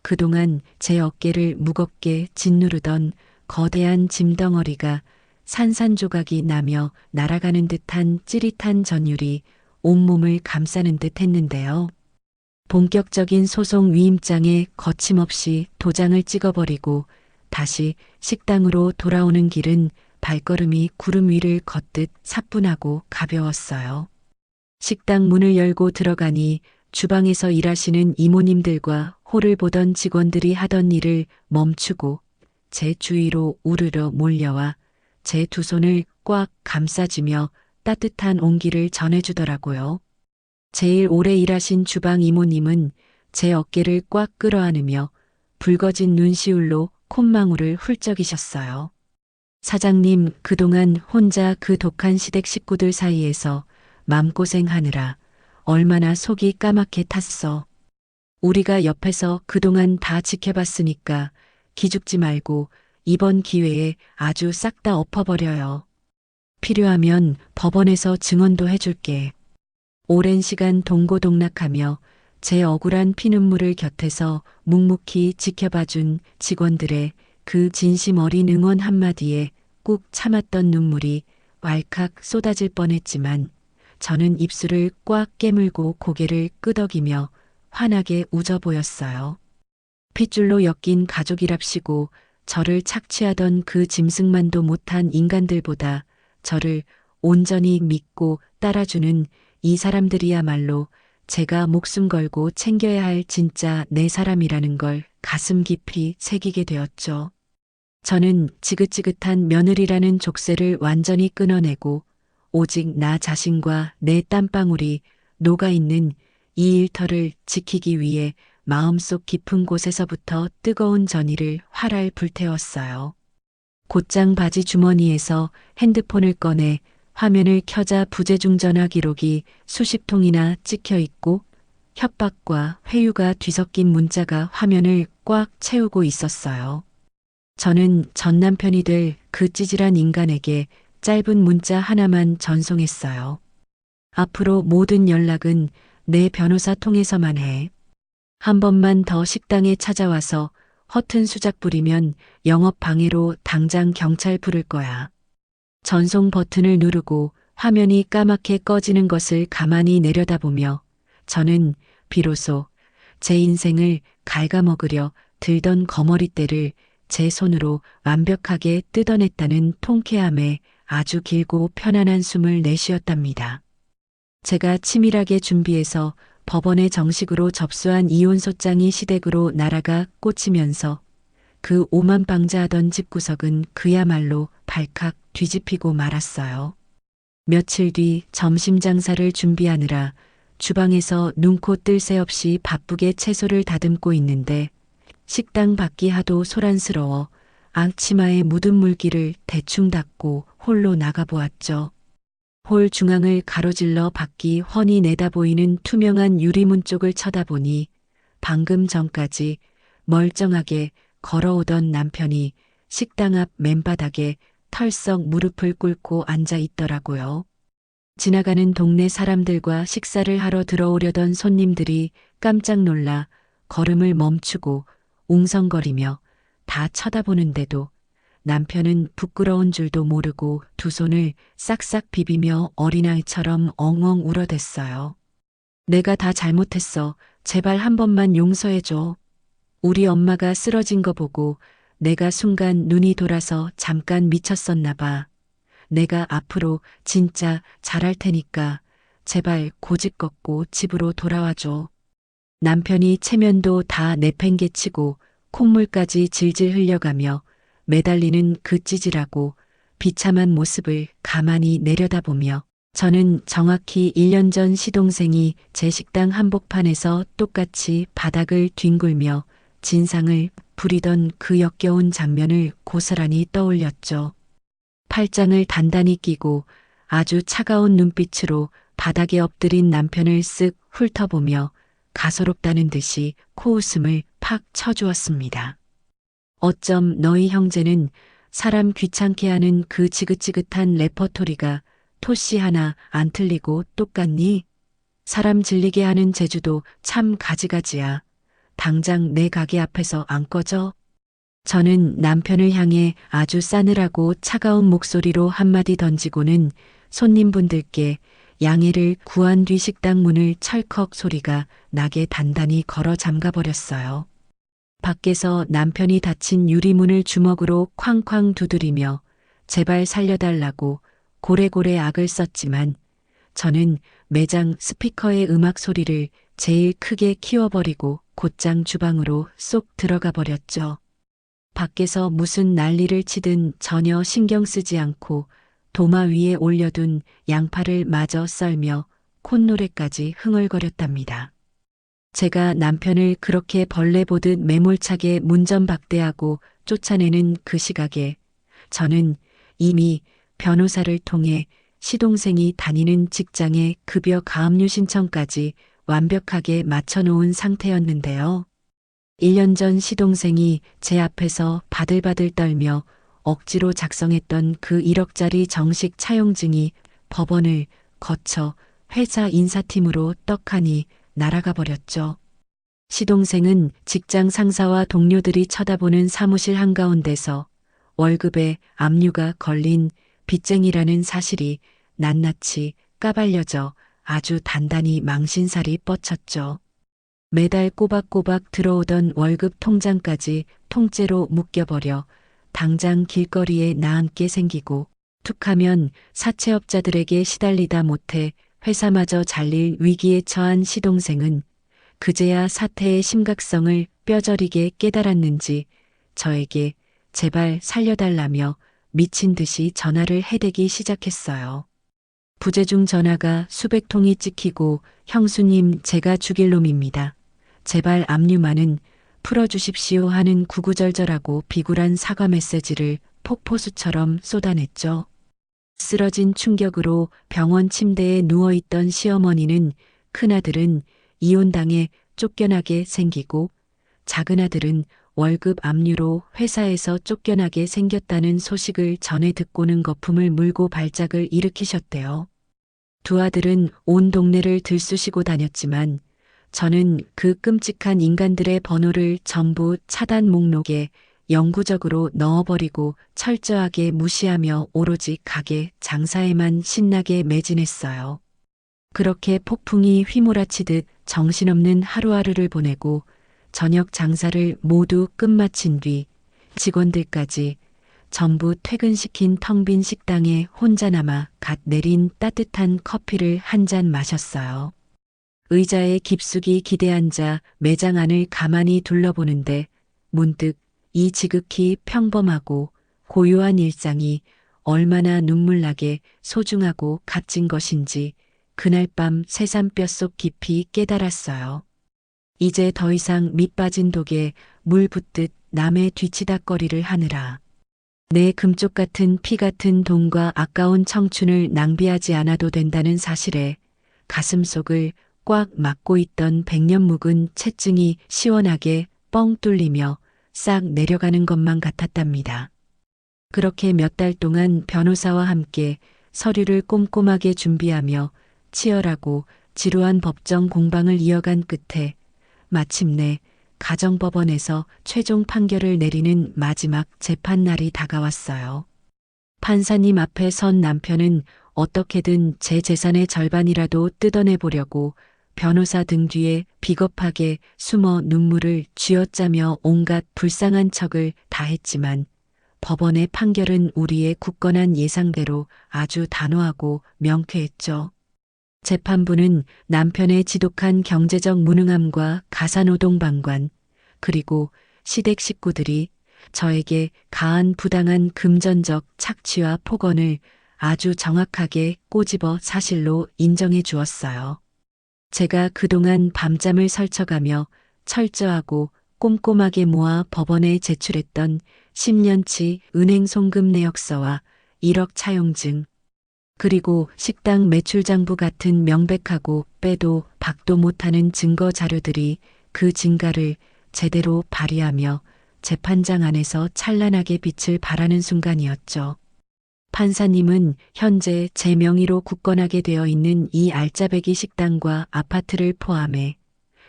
그동안 제 어깨를 무겁게 짓누르던 거대한 짐덩어리가 산산조각이 나며 날아가는 듯한 찌릿한 전율이 온몸을 감싸는 듯 했는데요. 본격적인 소송 위임장에 거침없이 도장을 찍어버리고 다시 식당으로 돌아오는 길은 발걸음이 구름 위를 걷듯 사뿐하고 가벼웠어요. 식당 문을 열고 들어가니 주방에서 일하시는 이모님들과 홀을 보던 직원들이 하던 일을 멈추고 제 주위로 우르르 몰려와 제 두 손을 꽉 감싸주며 따뜻한 온기를 전해주더라고요. 제일 오래 일하신 주방 이모님은 제 어깨를 꽉 끌어안으며 붉어진 눈시울로 콧망울을 훌쩍이셨어요. 사장님, 그동안 혼자 그 독한 시댁 식구들 사이에서 맘고생하느라 얼마나 속이 까맣게 탔어. 우리가 옆에서 그동안 다 지켜봤으니까 기죽지 말고 이번 기회에 아주 싹 다 엎어버려요. 필요하면 법원에서 증언도 해줄게. 오랜 시간 동고동락하며 제 억울한 피눈물을 곁에서 묵묵히 지켜봐준 직원들의 그 진심 어린 응원 한마디에 꾹 참았던 눈물이 왈칵 쏟아질 뻔했지만 저는 입술을 꽉 깨물고 고개를 끄덕이며 환하게 웃어 보였어요. 핏줄로 엮인 가족이랍시고 저를 착취하던 그 짐승만도 못한 인간들보다 저를 온전히 믿고 따라주는 이 사람들이야말로 제가 목숨 걸고 챙겨야 할 진짜 내 사람이라는 걸 가슴 깊이 새기게 되었죠. 저는 지긋지긋한 며느리라는 족쇄를 완전히 끊어내고 오직 나 자신과 내 땀방울이 녹아있는 이 일터를 지키기 위해 마음속 깊은 곳에서부터 뜨거운 전의를 활활 불태웠어요. 곧장 바지 주머니에서 핸드폰을 꺼내 화면을 켜자 부재중 전화 기록이 수십 통이나 찍혀 있고 협박과 회유가 뒤섞인 문자가 화면을 꽉 채우고 있었어요. 저는 전 남편이 될 그 찌질한 인간에게 짧은 문자 하나만 전송했어요. 앞으로 모든 연락은 내 변호사 통해서만 해. 한 번만 더 식당에 찾아와서 허튼 수작 부리면 영업 방해로 당장 경찰 부를 거야. 전송 버튼을 누르고 화면이 까맣게 꺼지는 것을 가만히 내려다보며 저는 비로소 제 인생을 갉아먹으려 들던 거머리대를 제 손으로 완벽하게 뜯어냈다는 통쾌함에 아주 길고 편안한 숨을 내쉬었답니다. 제가 치밀하게 준비해서 법원에 정식으로 접수한 이혼소장이 시댁으로 날아가 꽂히면서 그 오만방자하던 집구석은 그야말로 발칵 뒤집히고 말았어요. 며칠 뒤 점심 장사를 준비하느라 주방에서 눈코 뜰 새 없이 바쁘게 채소를 다듬고 있는데 식당 밖이 하도 소란스러워 앞치마에 묻은 물기를 대충 닦고 홀로 나가보았죠. 홀 중앙을 가로질러 밖이 훤히 내다보이는 투명한 유리문 쪽을 쳐다보니 방금 전까지 멀쩡하게 걸어오던 남편이 식당 앞 맨바닥에 털썩 무릎을 꿇고 앉아 있더라고요. 지나가는 동네 사람들과 식사를 하러 들어오려던 손님들이 깜짝 놀라 걸음을 멈추고 웅성거리며 다 쳐다보는데도 남편은 부끄러운 줄도 모르고 두 손을 싹싹 비비며 어린아이처럼 엉엉 울어댔어요. 내가 다 잘못했어. 제발 한 번만 용서해줘. 우리 엄마가 쓰러진 거 보고 내가 순간 눈이 돌아서 잠깐 미쳤었나 봐. 내가 앞으로 진짜 잘할 테니까 제발 고집 꺾고 집으로 돌아와줘. 남편이 체면도 다 내팽개치고 콧물까지 질질 흘려가며 매달리는 그 찌질하고 비참한 모습을 가만히 내려다보며 저는 정확히 1년 전 시동생이 제 식당 한복판에서 똑같이 바닥을 뒹굴며 진상을 부리던 그 역겨운 장면을 고스란히 떠올렸죠. 팔짱을 단단히 끼고 아주 차가운 눈빛으로 바닥에 엎드린 남편을 쓱 훑어보며 가소롭다는 듯이 코웃음을 팍 쳐주었습니다. 어쩜 너희 형제는 사람 귀찮게 하는 그 지긋지긋한 레퍼토리가 토씨 하나 안 틀리고 똑같니? 사람 질리게 하는 재주도 참 가지가지야. 당장 내 가게 앞에서 안 꺼져? 저는 남편을 향해 아주 싸늘하고 차가운 목소리로 한마디 던지고는 손님분들께 양해를 구한 뒤 식당 문을 철컥 소리가 나게 단단히 걸어 잠가버렸어요. 밖에서 남편이 닫힌 유리문을 주먹으로 쾅쾅 두드리며 제발 살려달라고 고래고래 악을 썼지만 저는 매장 스피커의 음악 소리를 제일 크게 키워버리고 곧장 주방으로 쏙 들어가 버렸죠. 밖에서 무슨 난리를 치든 전혀 신경 쓰지 않고 도마 위에 올려둔 양파를 마저 썰며 콧노래까지 흥얼거렸답니다. 제가 남편을 그렇게 벌레 보듯 매몰차게 문전박대하고 쫓아내는 그 시각에 저는 이미 변호사를 통해 시동생이 다니는 직장의 급여 가압류 신청까지 완벽하게 맞춰놓은 상태였는데요. 1년 전 시동생이 제 앞에서 바들바들 떨며 억지로 작성했던 그 1억짜리 정식 차용증이 법원을 거쳐 회사 인사팀으로 떡하니 날아가 버렸죠. 시동생은 직장 상사와 동료들이 쳐다보는 사무실 한가운데서 월급에 압류가 걸린 빚쟁이라는 사실이 낱낱이 까발려져 아주 단단히 망신살이 뻗쳤죠. 매달 꼬박꼬박 들어오던 월급 통장까지 통째로 묶여버려 당장 길거리에 나앉게 생기고 툭하면 사채업자들에게 시달리다 못해 회사마저 잘릴 위기에 처한 시동생은 그제야 사태의 심각성을 뼈저리게 깨달았는지 저에게 제발 살려달라며 미친 듯이 전화를 해대기 시작했어요. 부재중 전화가 수백 통이 찍히고 형수님 제가 죽일 놈입니다. 제발 압류만은 풀어주십시오 하는 구구절절하고 비굴한 사과 메시지를 폭포수처럼 쏟아냈죠. 쓰러진 충격으로 병원 침대에 누워있던 시어머니는 큰아들은 이혼당해 쫓겨나게 생기고 작은아들은 월급 압류로 회사에서 쫓겨나게 생겼다는 소식을 전해 듣고는 거품을 물고 발작을 일으키셨대요. 두 아들은 온 동네를 들쑤시고 다녔지만 저는 그 끔찍한 인간들의 번호를 전부 차단 목록에 영구적으로 넣어버리고 철저하게 무시하며 오로지 가게 장사에만 신나게 매진했어요. 그렇게 폭풍이 휘몰아치듯 정신없는 하루하루를 보내고 저녁 장사를 모두 끝마친 뒤 직원들까지 전부 퇴근시킨 텅 빈 식당에 혼자 남아 갓 내린 따뜻한 커피를 한 잔 마셨어요. 의자에 깊숙이 기대앉아 매장 안을 가만히 둘러보는데 문득 이 지극히 평범하고 고요한 일상이 얼마나 눈물나게 소중하고 값진 것인지 그날 밤 새삼 뼛속 깊이 깨달았어요. 이제 더 이상 밑빠진 독에 물 붓듯 남의 뒤치다꺼리를 하느라 내 금쪽 같은 피 같은 돈과 아까운 청춘을 낭비하지 않아도 된다는 사실에 가슴속을 꽉 막고 있던 백년 묵은 채증이 시원하게 뻥 뚫리며 싹 내려가는 것만 같았답니다. 그렇게 몇 달 동안 변호사와 함께 서류를 꼼꼼하게 준비하며 치열하고 지루한 법정 공방을 이어간 끝에 마침내 가정법원에서 최종 판결을 내리는 마지막 재판날이 다가왔어요. 판사님 앞에 선 남편은 어떻게든 제 재산의 절반이라도 뜯어내 보려고 변호사 등 뒤에 비겁하게 숨어 눈물을 쥐어짜며 온갖 불쌍한 척을 다했지만 법원의 판결은 우리의 굳건한 예상대로 아주 단호하고 명쾌했죠. 재판부는 남편의 지독한 경제적 무능함과 가사노동 방관, 그리고 시댁 식구들이 저에게 가한 부당한 금전적 착취와 폭언을 아주 정확하게 꼬집어 사실로 인정해 주었어요. 제가 그동안 밤잠을 설쳐가며 철저하고 꼼꼼하게 모아 법원에 제출했던 10년치 은행 송금 내역서와 1억 차용증, 그리고 식당 매출장부 같은 명백하고 빼도 박도 못하는 증거 자료들이 그 증가를 제대로 발휘하며 재판장 안에서 찬란하게 빛을 발하는 순간이었죠. 판사님은 현재 제 명의로 굳건하게 되어 있는 이 알짜배기 식당과 아파트를 포함해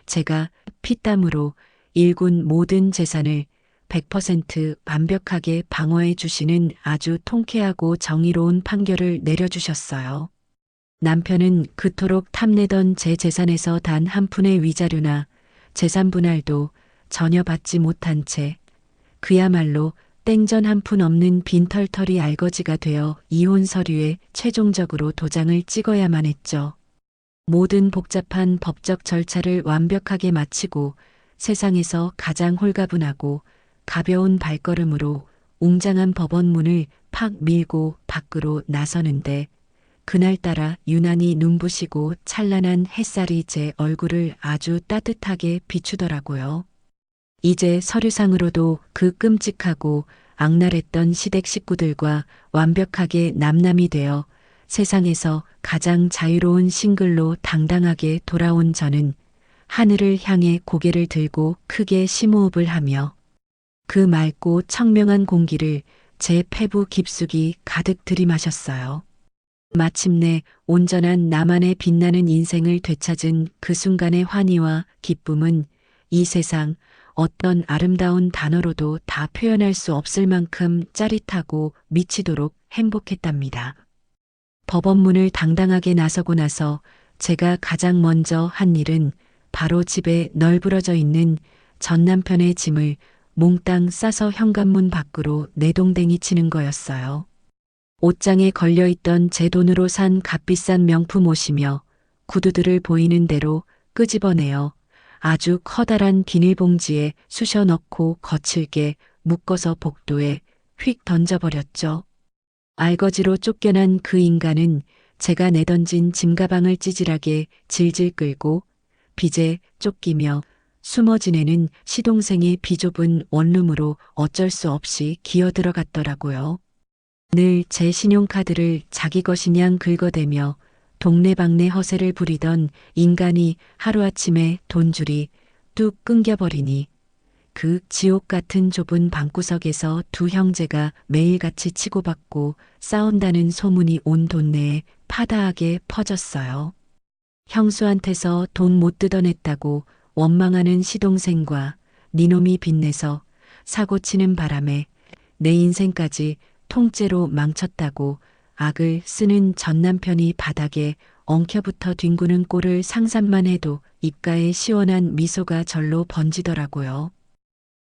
제가 피땀으로 일군 모든 재산을 100% 완벽하게 방어해 주시는 아주 통쾌하고 정의로운 판결을 내려주셨어요. 남편은 그토록 탐내던 제 재산에서 단 한 푼의 위자료나 재산 분할도 전혀 받지 못한 채 그야말로 땡전 한 푼 없는 빈털터리 알거지가 되어 이혼 서류에 최종적으로 도장을 찍어야만 했죠. 모든 복잡한 법적 절차를 완벽하게 마치고 세상에서 가장 홀가분하고 가벼운 발걸음으로 웅장한 법원 문을 팍 밀고 밖으로 나서는데 그날따라 유난히 눈부시고 찬란한 햇살이 제 얼굴을 아주 따뜻하게 비추더라고요. 이제 서류상으로도 그 끔찍하고 악랄했던 시댁 식구들과 완벽하게 남남이 되어 세상에서 가장 자유로운 싱글로 당당하게 돌아온 저는 하늘을 향해 고개를 들고 크게 심호흡을 하며 그 맑고 청명한 공기를 제 폐부 깊숙이 가득 들이마셨어요. 마침내 온전한 나만의 빛나는 인생을 되찾은 그 순간의 환희와 기쁨은 이 세상 어떤 아름다운 단어로도 다 표현할 수 없을 만큼 짜릿하고 미치도록 행복했답니다. 법원 문을 당당하게 나서고 나서 제가 가장 먼저 한 일은 바로 집에 널브러져 있는 전 남편의 짐을 몽땅 싸서 현관문 밖으로 내동댕이 치는 거였어요. 옷장에 걸려있던 제 돈으로 산 값비싼 명품 옷이며 구두들을 보이는 대로 끄집어내어 아주 커다란 비닐봉지에 쑤셔 넣고 거칠게 묶어서 복도에 휙 던져버렸죠. 알거지로 쫓겨난 그 인간은 제가 내던진 짐가방을 찌질하게 질질 끌고 빚에 쫓기며 숨어 지내는 시동생의 비좁은 원룸으로 어쩔 수 없이 기어 들어갔더라고요. 늘 제 신용카드를 자기 것이냥 긁어대며 동네방네 허세를 부리던 인간이 하루아침에 돈줄이 뚝 끊겨버리니 그 지옥 같은 좁은 방구석에서 두 형제가 매일같이 치고받고 싸운다는 소문이 온 동네에 파다하게 퍼졌어요. 형수한테서 돈 못 뜯어냈다고 원망하는 시동생과 니놈이 빚내서 사고치는 바람에 내 인생까지 통째로 망쳤다고 악을 쓰는 전 남편이 바닥에 엉켜붙어 뒹구는 꼴을 상상만 해도 입가에 시원한 미소가 절로 번지더라고요.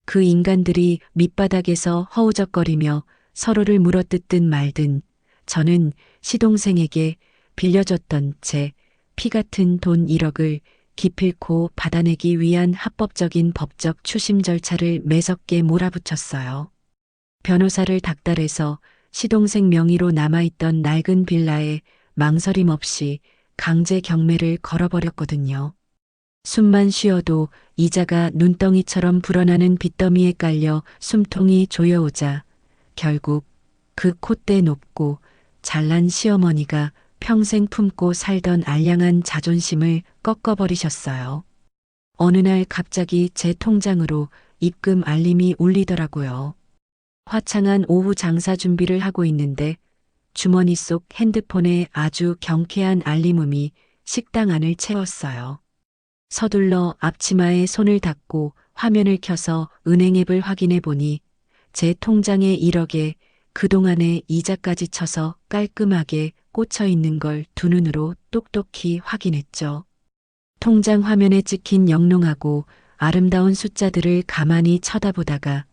그 인간들이 밑바닥에서 허우적거리며 서로를 물어뜯든 말든 저는 시동생에게 빌려줬던 제 피 같은 돈 1억을 기필코 받아내기 위한 합법적인 법적 추심 절차를 매섭게 몰아붙였어요. 변호사를 닥달해서 시동생 명의로 남아있던 낡은 빌라에 망설임 없이 강제 경매를 걸어버렸거든요. 숨만 쉬어도 이자가 눈덩이처럼 불어나는 빚더미에 깔려 숨통이 조여오자 결국 그 콧대 높고 잘난 시어머니가 평생 품고 살던 알량한 자존심을 꺾어버리셨어요. 어느 날 갑자기 제 통장으로 입금 알림이 울리더라고요. 화창한 오후 장사 준비를 하고 있는데 주머니 속 핸드폰에 아주 경쾌한 알림음이 식당 안을 채웠어요. 서둘러 앞치마에 손을 닦고 화면을 켜서 은행 앱을 확인해 보니 제 통장의 1억에 그동안의 이자까지 쳐서 깔끔하게 꽂혀 있는 걸 두 눈으로 똑똑히 확인했죠. 통장 화면에 찍힌 영롱하고 아름다운 숫자들을 가만히 쳐다보다가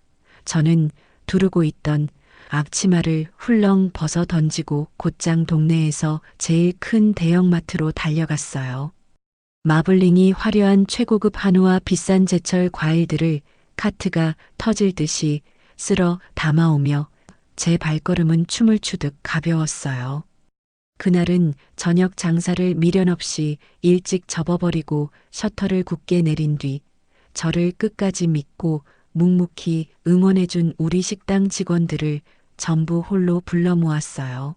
저는 두르고 있던 앞치마를 훌렁 벗어 던지고 곧장 동네에서 제일 큰 대형마트로 달려갔어요. 마블링이 화려한 최고급 한우와 비싼 제철 과일들을 카트가 터질 듯이 쓸어 담아오며 제 발걸음은 춤을 추듯 가벼웠어요. 그날은 저녁 장사를 미련 없이 일찍 접어버리고 셔터를 굳게 내린 뒤 저를 끝까지 믿고 묵묵히 응원해준 우리 식당 직원들을 전부 홀로 불러 모았어요.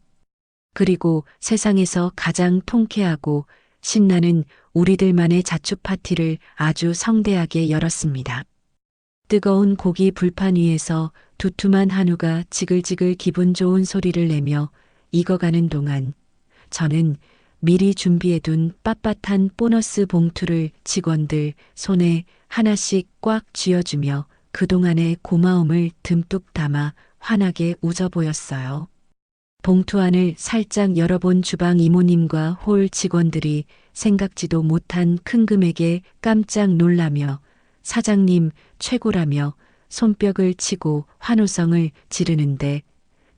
그리고 세상에서 가장 통쾌하고 신나는 우리들만의 자축 파티를 아주 성대하게 열었습니다. 뜨거운 고기 불판 위에서 두툼한 한우가 지글지글 기분 좋은 소리를 내며 익어가는 동안 저는 미리 준비해둔 빳빳한 보너스 봉투를 직원들 손에 하나씩 꽉 쥐어주며 그동안의 고마움을 듬뿍 담아 환하게 웃어 보였어요. 봉투 안을 살짝 열어본 주방 이모님과 홀 직원들이 생각지도 못한 큰 금액에 깜짝 놀라며 사장님 최고라며 손뼉을 치고 환호성을 지르는데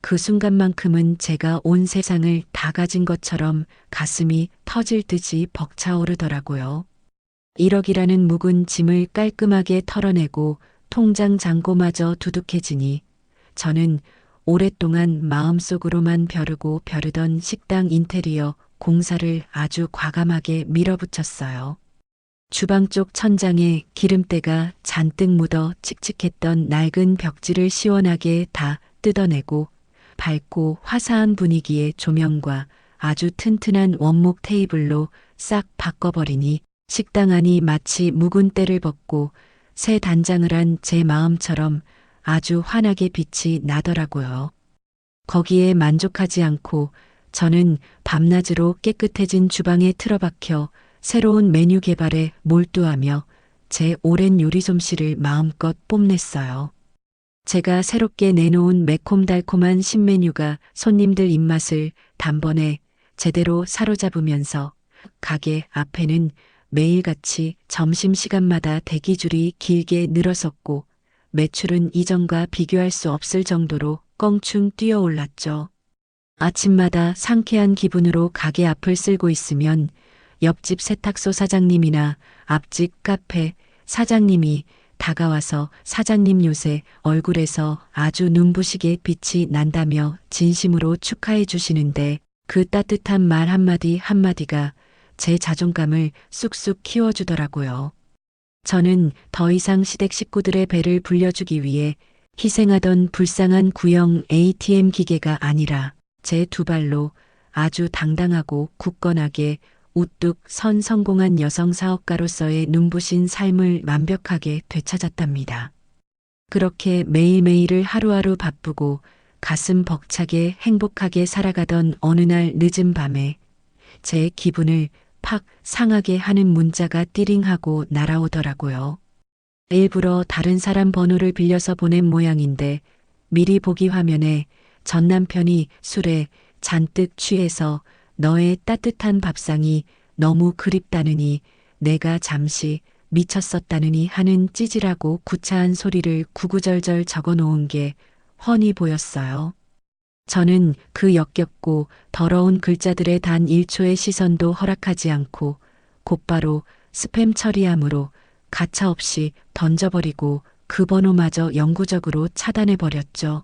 그 순간만큼은 제가 온 세상을 다 가진 것처럼 가슴이 터질 듯이 벅차오르더라고요. 1억이라는 묵은 짐을 깔끔하게 털어내고 통장 잔고마저 두둑해지니 저는 오랫동안 마음속으로만 벼르고 벼르던 식당 인테리어 공사를 아주 과감하게 밀어붙였어요. 주방 쪽 천장에 기름때가 잔뜩 묻어 칙칙했던 낡은 벽지를 시원하게 다 뜯어내고 밝고 화사한 분위기의 조명과 아주 튼튼한 원목 테이블로 싹 바꿔버리니 식당 안이 마치 묵은 때를 벗고 새 단장을 한 제 마음처럼 아주 환하게 빛이 나더라고요. 거기에 만족하지 않고 저는 밤낮으로 깨끗해진 주방에 틀어박혀 새로운 메뉴 개발에 몰두하며 제 오랜 요리 솜씨를 마음껏 뽐냈어요. 제가 새롭게 내놓은 매콤달콤한 신메뉴가 손님들 입맛을 단번에 제대로 사로잡으면서 가게 앞에는 매일같이 점심시간마다 대기줄이 길게 늘어섰고 매출은 이전과 비교할 수 없을 정도로 껑충 뛰어올랐죠. 아침마다 상쾌한 기분으로 가게 앞을 쓸고 있으면 옆집 세탁소 사장님이나 앞집 카페 사장님이 다가와서 사장님 요새 얼굴에서 아주 눈부시게 빛이 난다며 진심으로 축하해 주시는데 그 따뜻한 말 한마디 한마디가 제 자존감을 쑥쑥 키워주더라고요. 저는 더 이상 시댁 식구들의 배를 불려주기 위해 희생하던 불쌍한 구형 ATM 기계가 아니라 제 두 발로 아주 당당하고 굳건하게 우뚝 선 성공한 여성 사업가로서의 눈부신 삶을 완벽하게 되찾았답니다. 그렇게 매일매일을 하루하루 바쁘고 가슴 벅차게 행복하게 살아가던 어느 날 늦은 밤에 제 기분을 팍 상하게 하는 문자가 띠링하고 날아오더라고요. 일부러 다른 사람 번호를 빌려서 보낸 모양인데 미리 보기 화면에 전 남편이 술에 잔뜩 취해서 너의 따뜻한 밥상이 너무 그립다느니 내가 잠시 미쳤었다느니 하는 찌질하고 구차한 소리를 구구절절 적어 놓은 게 훤히 보였어요. 저는 그 역겹고 더러운 글자들의 단 1초의 시선도 허락하지 않고 곧바로 스팸 처리함으로 가차없이 던져버리고 그 번호마저 영구적으로 차단해버렸죠.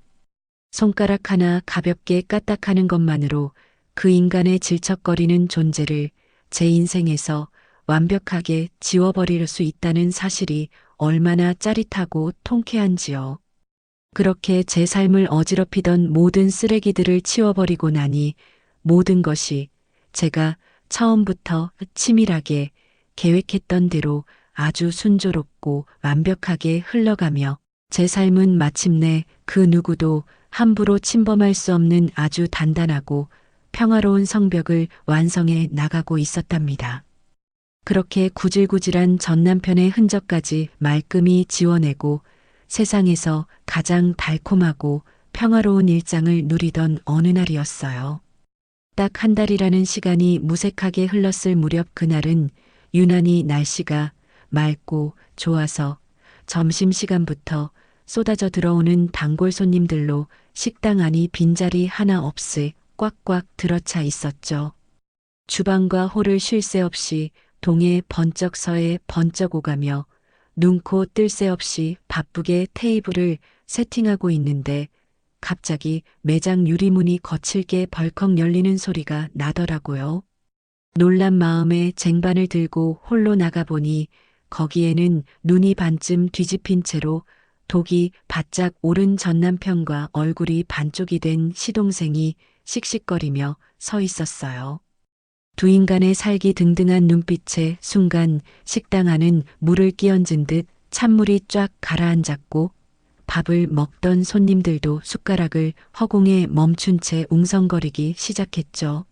손가락 하나 가볍게 까딱하는 것만으로 그 인간의 질척거리는 존재를 제 인생에서 완벽하게 지워버릴 수 있다는 사실이 얼마나 짜릿하고 통쾌한지요. 그렇게 제 삶을 어지럽히던 모든 쓰레기들을 치워버리고 나니 모든 것이 제가 처음부터 치밀하게 계획했던 대로 아주 순조롭고 완벽하게 흘러가며 제 삶은 마침내 그 누구도 함부로 침범할 수 없는 아주 단단하고 평화로운 성벽을 완성해 나가고 있었답니다. 그렇게 구질구질한 전 남편의 흔적까지 말끔히 지워내고 세상에서 가장 달콤하고 평화로운 일상을 누리던 어느 날이었어요. 딱 한 달이라는 시간이 무색하게 흘렀을 무렵 그날은 유난히 날씨가 맑고 좋아서 점심시간부터 쏟아져 들어오는 단골 손님들로 식당 안이 빈자리 하나 없이 꽉꽉 들어차 있었죠. 주방과 홀을 쉴 새 없이 동해 번쩍 서해 번쩍 오가며 눈코 뜰 새 없이 바쁘게 테이블을 세팅하고 있는데 갑자기 매장 유리문이 거칠게 벌컥 열리는 소리가 나더라고요. 놀란 마음에 쟁반을 들고 홀로 나가보니 거기에는 눈이 반쯤 뒤집힌 채로 독이 바짝 오른 전 남편과 얼굴이 반쪽이 된 시동생이 씩씩거리며 서 있었어요. 두 인간의 살기 등등한 눈빛에 순간 식당 안은 물을 끼얹은 듯 찬물이 쫙 가라앉았고 밥을 먹던 손님들도 숟가락을 허공에 멈춘 채 웅성거리기 시작했죠.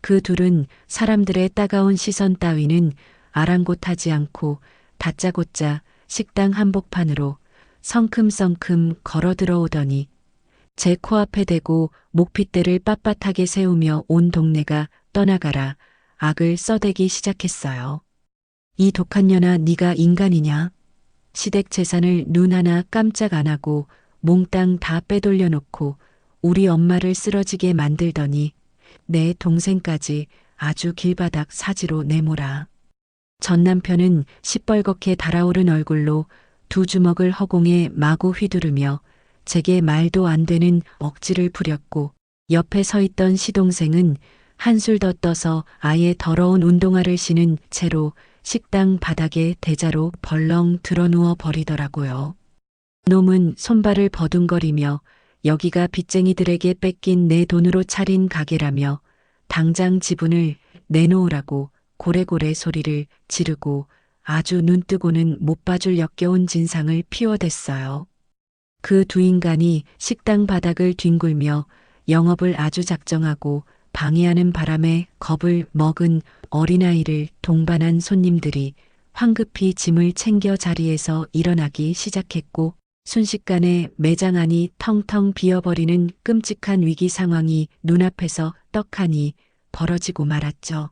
그 둘은 사람들의 따가운 시선 따위는 아랑곳하지 않고 다짜고짜 식당 한복판으로 성큼성큼 걸어 들어오더니 제 코앞에 대고 목핏대를 빳빳하게 세우며 온 동네가 떠나가라 악을 써대기 시작했어요. 이 독한 년아 네가 인간이냐? 시댁 재산을 눈 하나 깜짝 안 하고 몽땅 다 빼돌려 놓고 우리 엄마를 쓰러지게 만들더니 내 동생까지 아주 길바닥 사지로 내몰아. 전 남편은 시뻘겋게 달아오른 얼굴로 두 주먹을 허공에 마구 휘두르며 제게 말도 안 되는 억지를 부렸고 옆에 서 있던 시동생은 한술 더 떠서 아예 더러운 운동화를 신은 채로 식당 바닥에 대자로 벌렁 드러누워 버리더라고요. 놈은 손발을 버둥거리며 여기가 빚쟁이들에게 뺏긴 내 돈으로 차린 가게라며 당장 지분을 내놓으라고 고래고래 소리를 지르고 아주 눈뜨고는 못 봐줄 역겨운 진상을 피워댔어요. 그 두 인간이 식당 바닥을 뒹굴며 영업을 아주 작정하고 방해하는 바람에 겁을 먹은 어린아이를 동반한 손님들이 황급히 짐을 챙겨 자리에서 일어나기 시작했고 순식간에 매장 안이 텅텅 비어버리는 끔찍한 위기 상황이 눈앞에서 떡하니 벌어지고 말았죠.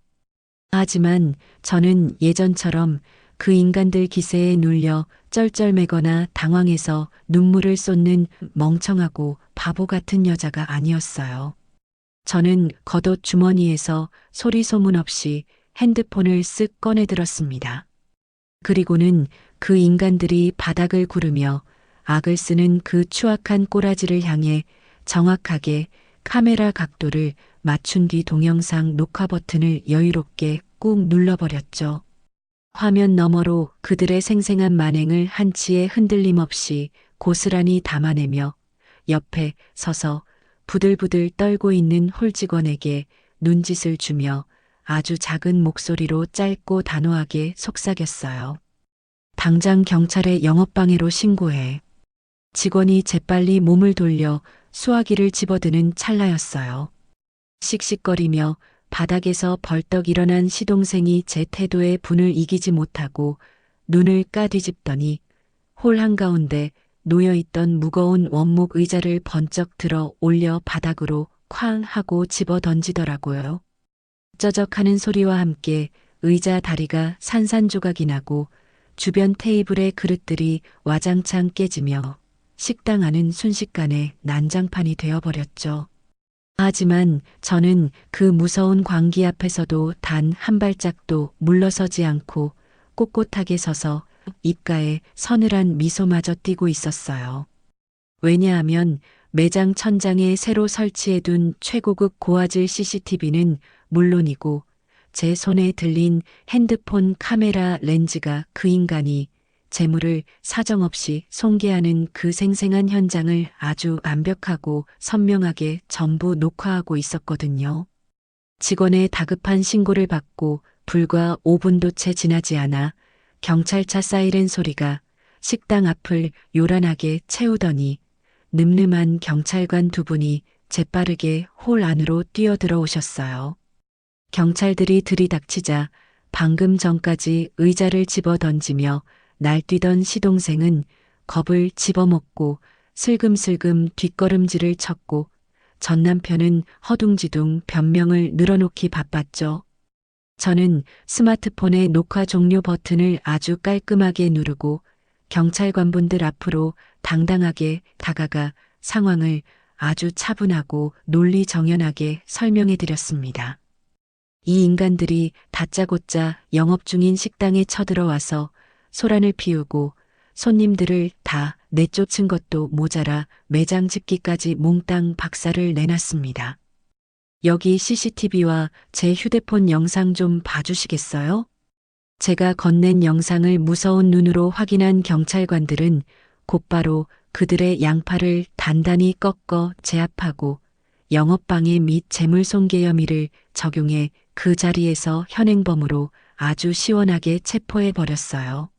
하지만 저는 예전처럼 그 인간들 기세에 눌려 쩔쩔매거나 당황해서 눈물을 쏟는 멍청하고 바보 같은 여자가 아니었어요. 저는 겉옷 주머니에서 소리 소문 없이 핸드폰을 쓱 꺼내들었습니다. 그리고는 그 인간들이 바닥을 구르며 악을 쓰는 그 추악한 꼬라지를 향해 정확하게 카메라 각도를 맞춘 뒤 동영상 녹화 버튼을 여유롭게 꾹 눌러버렸죠. 화면 너머로 그들의 생생한 만행을 한치의 흔들림 없이 고스란히 담아내며 옆에 서서 부들부들 떨고 있는 홀 직원에게 눈짓을 주며 아주 작은 목소리로 짧고 단호하게 속삭였어요. 당장 경찰에 영업방해로 신고해. 직원이 재빨리 몸을 돌려 수화기를 집어드는 찰나였어요. 씩씩거리며 바닥에서 벌떡 일어난 시동생이 제 태도에 분을 이기지 못하고 눈을 까뒤집더니 홀 한가운데 놓여있던 무거운 원목 의자를 번쩍 들어 올려 바닥으로 쾅 하고 집어 던지더라고요. 쩌적하는 소리와 함께 의자 다리가 산산조각이 나고 주변 테이블의 그릇들이 와장창 깨지며 식당 안은 순식간에 난장판이 되어버렸죠. 하지만 저는 그 무서운 광기 앞에서도 단 한 발짝도 물러서지 않고 꼿꼿하게 서서 입가에 서늘한 미소마저 띠고 있었어요. 왜냐하면 매장 천장에 새로 설치해둔 최고급 고화질 CCTV는 물론이고 제 손에 들린 핸드폰 카메라 렌즈가 그 인간이 재물을 사정없이 손괴하는 그 생생한 현장을 아주 완벽하고 선명하게 전부 녹화하고 있었거든요. 직원의 다급한 신고를 받고 불과 5분도 채 지나지 않아 경찰차 사이렌 소리가 식당 앞을 요란하게 채우더니 늠름한 경찰관 두 분이 재빠르게 홀 안으로 뛰어들어 오셨어요. 경찰들이 들이닥치자 방금 전까지 의자를 집어 던지며 날뛰던 시동생은 겁을 집어먹고 슬금슬금 뒷걸음질을 쳤고 전 남편은 허둥지둥 변명을 늘어놓기 바빴죠. 저는 스마트폰의 녹화 종료 버튼을 아주 깔끔하게 누르고 경찰관분들 앞으로 당당하게 다가가 상황을 아주 차분하고 논리정연하게 설명해 드렸습니다. 이 인간들이 다짜고짜 영업 중인 식당에 쳐들어와서 소란을 피우고 손님들을 다 내쫓은 것도 모자라 매장 집기까지 몽땅 박살을 내놨습니다. 여기 CCTV와 제 휴대폰 영상 좀 봐주시겠어요? 제가 건넨 영상을 무서운 눈으로 확인한 경찰관들은 곧바로 그들의 양팔을 단단히 꺾어 제압하고 영업방해 및 재물손괴 혐의를 적용해 그 자리에서 현행범으로 아주 시원하게 체포해 버렸어요.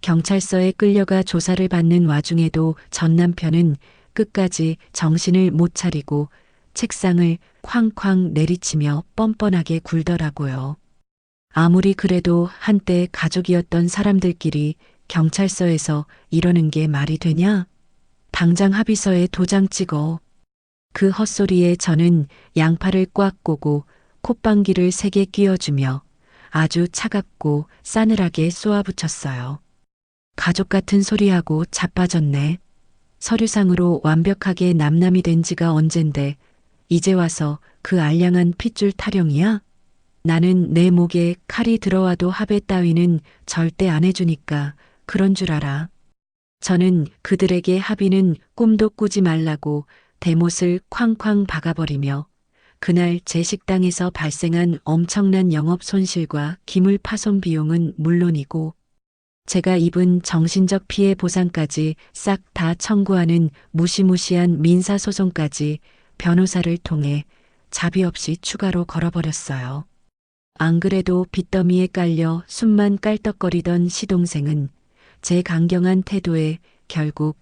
경찰서에 끌려가 조사를 받는 와중에도 전 남편은 끝까지 정신을 못 차리고 책상을 쾅쾅 내리치며 뻔뻔하게 굴더라고요. 아무리 그래도 한때 가족이었던 사람들끼리 경찰서에서 이러는 게 말이 되냐? 당장 합의서에 도장 찍어. 그 헛소리에 저는 양팔을 꽉 꼬고 콧방귀를 세게 뀌어주며 아주 차갑고 싸늘하게 쏘아붙였어요. 가족 같은 소리하고 자빠졌네. 서류상으로 완벽하게 남남이 된 지가 언젠데 이제 와서 그 알량한 핏줄 타령이야? 나는 내 목에 칼이 들어와도 합의 따위는 절대 안 해주니까 그런 줄 알아. 저는 그들에게 합의는 꿈도 꾸지 말라고 대못을 쾅쾅 박아버리며 그날 제 식당에서 발생한 엄청난 영업 손실과 기물 파손 비용은 물론이고 제가 입은 정신적 피해 보상까지 싹 다 청구하는 무시무시한 민사소송까지 변호사를 통해 자비 없이 추가로 걸어버렸어요. 안 그래도 빚더미에 깔려 숨만 깔떡거리던 시동생은 제 강경한 태도에 결국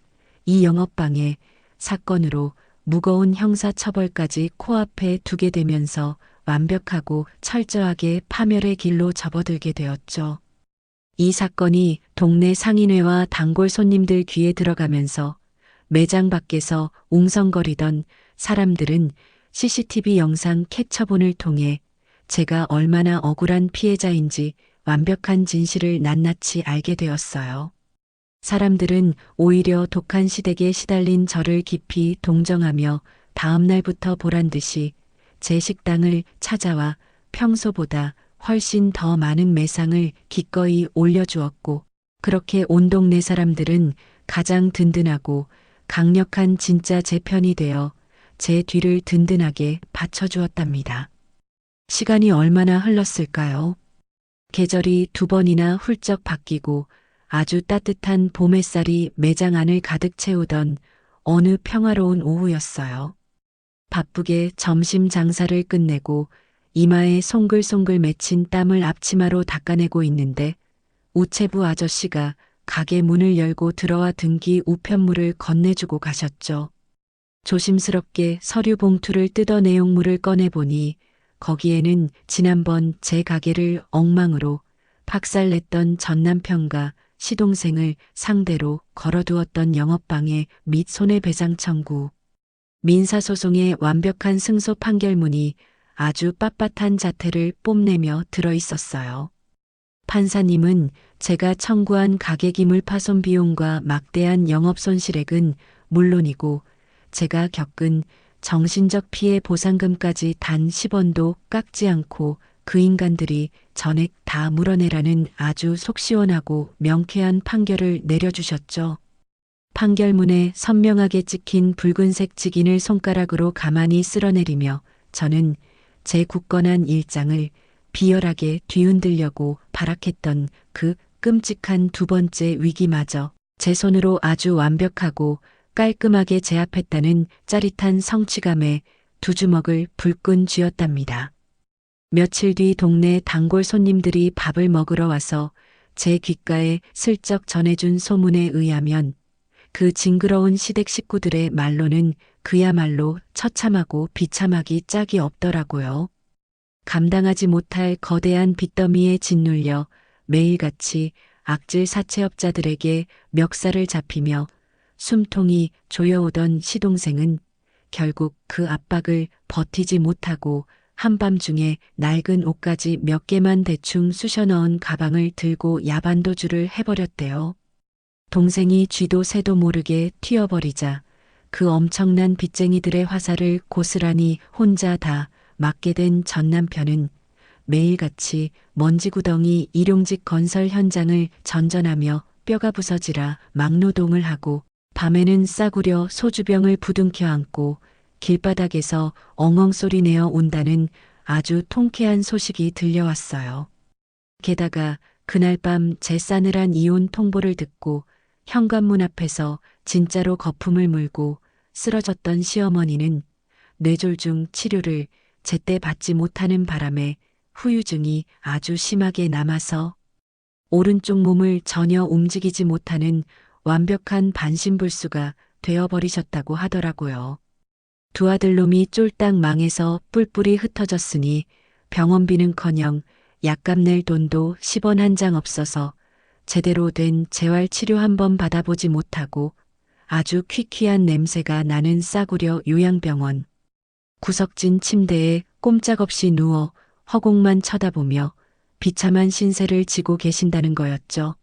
이 영업방해 사건으로 무거운 형사처벌까지 코앞에 두게 되면서 완벽하고 철저하게 파멸의 길로 접어들게 되었죠. 이 사건이 동네 상인회와 단골 손님들 귀에 들어가면서 매장 밖에서 웅성거리던 사람들은 CCTV 영상 캡처본을 통해 제가 얼마나 억울한 피해자인지 완벽한 진실을 낱낱이 알게 되었어요. 사람들은 오히려 독한 시댁에 시달린 저를 깊이 동정하며 다음 날부터 보란 듯이 제 식당을 찾아와 평소보다 훨씬 더 많은 매상을 기꺼이 올려주었고, 그렇게 온 동네 사람들은 가장 든든하고 강력한 진짜 제 편이 되어 제 뒤를 든든하게 받쳐주었답니다. 시간이 얼마나 흘렀을까요? 계절이 2번이나 훌쩍 바뀌고 아주 따뜻한 봄 햇살이 매장 안을 가득 채우던 어느 평화로운 오후였어요. 바쁘게 점심 장사를 끝내고 이마에 송글송글 맺힌 땀을 앞치마로 닦아내고 있는데 우체부 아저씨가 가게 문을 열고 들어와 등기 우편물을 건네주고 가셨죠. 조심스럽게 서류 봉투를 뜯어 내용물을 꺼내보니 거기에는 지난번 제 가게를 엉망으로 박살냈던 전 남편과 시동생을 상대로 걸어두었던 영업방해 및 손해배상 청구, 민사소송의 완벽한 승소 판결문이 아주 빳빳한 자태를 뽐내며 들어있었어요. 판사님은 제가 청구한 가계기물 파손 비용과 막대한 영업 손실액은 물론이고 제가 겪은 정신적 피해 보상금까지 단 10원도 깎지 않고 그 인간들이 전액 다 물어내라는 아주 속 시원하고 명쾌한 판결을 내려주셨죠. 판결문에 선명하게 찍힌 붉은색 직인을 손가락으로 가만히 쓸어내리며 저는 제 굳건한 일장을 비열하게 뒤흔들려고 발악했던 그 끔찍한 2번째 위기마저 제 손으로 아주 완벽하고 깔끔하게 제압했다는 짜릿한 성취감에 두 주먹을 불끈 쥐었답니다. 며칠 뒤 동네 단골 손님들이 밥을 먹으러 와서 제 귓가에 슬쩍 전해준 소문에 의하면 그 징그러운 시댁 식구들의 말로는 그야말로 처참하고 비참하기 짝이 없더라고요. 감당하지 못할 거대한 빚더미에 짓눌려 매일같이 악질 사채업자들에게 멱살을 잡히며 숨통이 조여오던 시동생은 결국 그 압박을 버티지 못하고 한밤중에 낡은 옷까지 몇 개만 대충 쑤셔 넣은 가방을 들고 야반도주를 해버렸대요. 동생이 쥐도 새도 모르게 튀어버리자 그 엄청난 빚쟁이들의 화살을 고스란히 혼자 다 맞게 된 전 남편은 매일같이 먼지구덩이 일용직 건설 현장을 전전하며 뼈가 부서지라 막노동을 하고 밤에는 싸구려 소주병을 부둥켜 안고 길바닥에서 엉엉 소리 내어 온다는 아주 통쾌한 소식이 들려왔어요. 게다가 그날 밤 제 싸늘한 이혼 통보를 듣고 현관문 앞에서 진짜로 거품을 물고 쓰러졌던 시어머니는 뇌졸중 치료를 제때 받지 못하는 바람에 후유증이 아주 심하게 남아서 오른쪽 몸을 전혀 움직이지 못하는 완벽한 반신불수가 되어버리셨다고 하더라고요. 두 아들놈이 쫄딱 망해서 뿔뿔이 흩어졌으니 병원비는커녕 약값 낼 돈도 10원 한 장 없어서 제대로 된 재활치료 한번 받아보지 못하고 아주 퀴퀴한 냄새가 나는 싸구려 요양병원. 구석진 침대에 꼼짝없이 누워 허공만 쳐다보며 비참한 신세를 지고 계신다는 거였죠.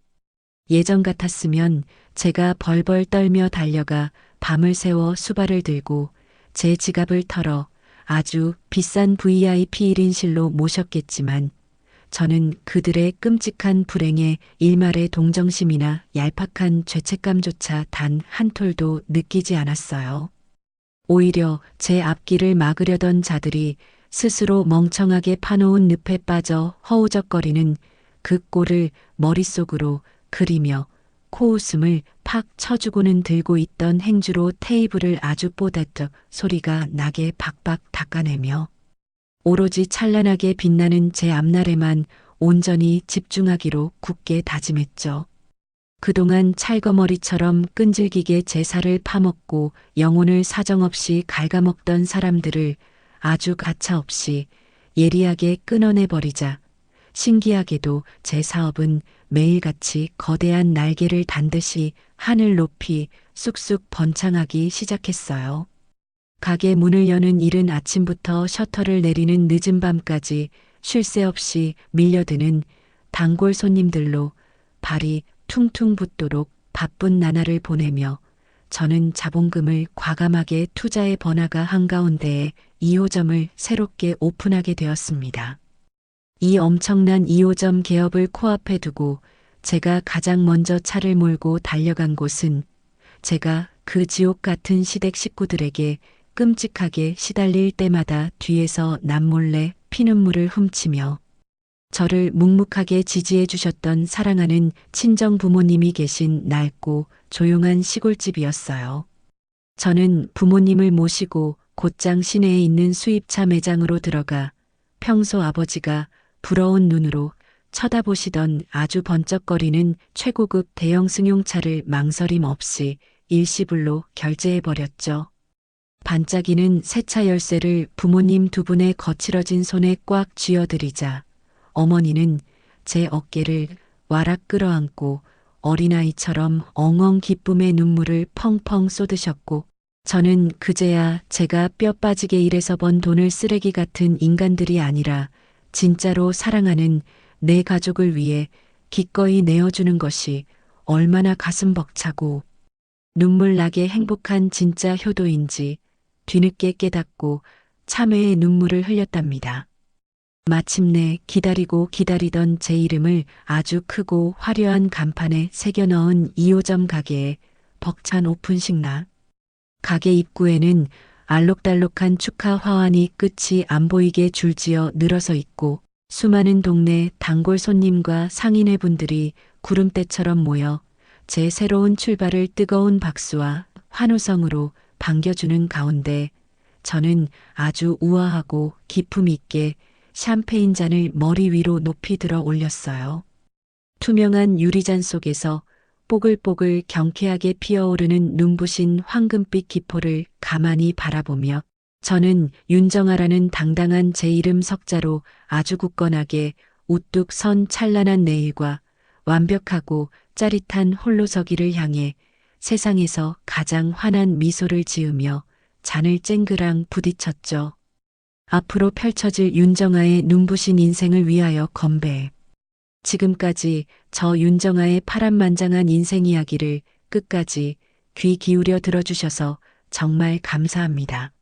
예전 같았으면 제가 벌벌 떨며 달려가 밤을 새워 수발을 들고 제 지갑을 털어 아주 비싼 VIP 1인실로 모셨겠지만 저는 그들의 끔찍한 불행에 일말의 동정심이나 얄팍한 죄책감조차 단 한 톨도 느끼지 않았어요. 오히려 제 앞길을 막으려던 자들이 스스로 멍청하게 파놓은 늪에 빠져 허우적거리는 그 꼴을 머릿속으로 그리며 코웃음을 팍 쳐주고는 들고 있던 행주로 테이블을 아주 뽀다득 소리가 나게 박박 닦아내며 오로지 찬란하게 빛나는 제 앞날에만 온전히 집중하기로 굳게 다짐했죠. 그동안 찰거머리처럼 끈질기게 제 살을 파먹고 영혼을 사정없이 갉아먹던 사람들을 아주 가차없이 예리하게 끊어내버리자 신기하게도 제 사업은 매일같이 거대한 날개를 단 듯이 하늘 높이 쑥쑥 번창하기 시작했어요. 가게 문을 여는 이른 아침부터 셔터를 내리는 늦은 밤까지 쉴 새 없이 밀려드는 단골 손님들로 발이 퉁퉁 붓도록 바쁜 나날을 보내며 저는 자본금을 과감하게 투자의 번화가 한가운데에 2호점을 새롭게 오픈하게 되었습니다. 이 엄청난 2호점 개업을 코앞에 두고 제가 가장 먼저 차를 몰고 달려간 곳은 제가 그 지옥 같은 시댁 식구들에게 끔찍하게 시달릴 때마다 뒤에서 남몰래 피눈물을 훔치며 저를 묵묵하게 지지해 주셨던 사랑하는 친정 부모님이 계신 낡고 조용한 시골집이었어요. 저는 부모님을 모시고 곧장 시내에 있는 수입차 매장으로 들어가 평소 아버지가 부러운 눈으로 쳐다보시던 아주 번쩍거리는 최고급 대형 승용차를 망설임 없이 일시불로 결제해버렸죠. 반짝이는 새 차 열쇠를 부모님 두 분의 거칠어진 손에 꽉 쥐어드리자 어머니는 제 어깨를 와락 끌어안고 어린아이처럼 엉엉 기쁨의 눈물을 펑펑 쏟으셨고 저는 그제야 제가 뼈 빠지게 일해서 번 돈을 쓰레기 같은 인간들이 아니라 진짜로 사랑하는 내 가족을 위해 기꺼이 내어주는 것이 얼마나 가슴 벅차고 눈물 나게 행복한 진짜 효도인지 뒤늦게 깨닫고 참회의 눈물을 흘렸답니다. 마침내 기다리고 기다리던 제 이름을 아주 크고 화려한 간판에 새겨 넣은 2호점 가게의 벅찬 오픈식 날. 가게 입구에는 알록달록한 축하 화환이 끝이 안 보이게 줄지어 늘어서 있고 수많은 동네 단골 손님과 상인회 분들이 구름대처럼 모여 제 새로운 출발을 뜨거운 박수와 환호성으로 반겨주는 가운데 저는 아주 우아하고 기품 있게 샴페인 잔을 머리 위로 높이 들어 올렸어요. 투명한 유리잔 속에서 뽀글뽀글 경쾌하게 피어오르는 눈부신 황금빛 기포를 가만히 바라보며 저는 윤정아라는 당당한 제 이름 석자로 아주 굳건하게 우뚝 선 찬란한 내일과 완벽하고 짜릿한 홀로서기를 향해 세상에서 가장 환한 미소를 지으며 잔을 쨍그랑 부딪혔죠. 앞으로 펼쳐질 윤정아의 눈부신 인생을 위하여 건배. 지금까지 저 윤정아의 파란만장한 인생 이야기를 끝까지 귀 기울여 들어주셔서 정말 감사합니다.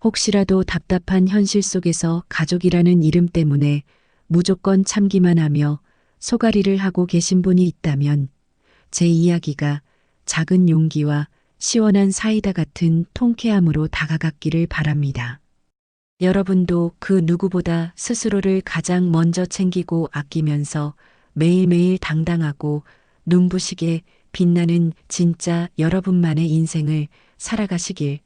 혹시라도 답답한 현실 속에서 가족이라는 이름 때문에 무조건 참기만 하며 소가리를 하고 계신 분이 있다면 제 이야기가 작은 용기와 시원한 사이다 같은 통쾌함으로 다가갔기를 바랍니다. 여러분도 그 누구보다 스스로를 가장 먼저 챙기고 아끼면서 매일매일 당당하고 눈부시게 빛나는 진짜 여러분만의 인생을 살아가시길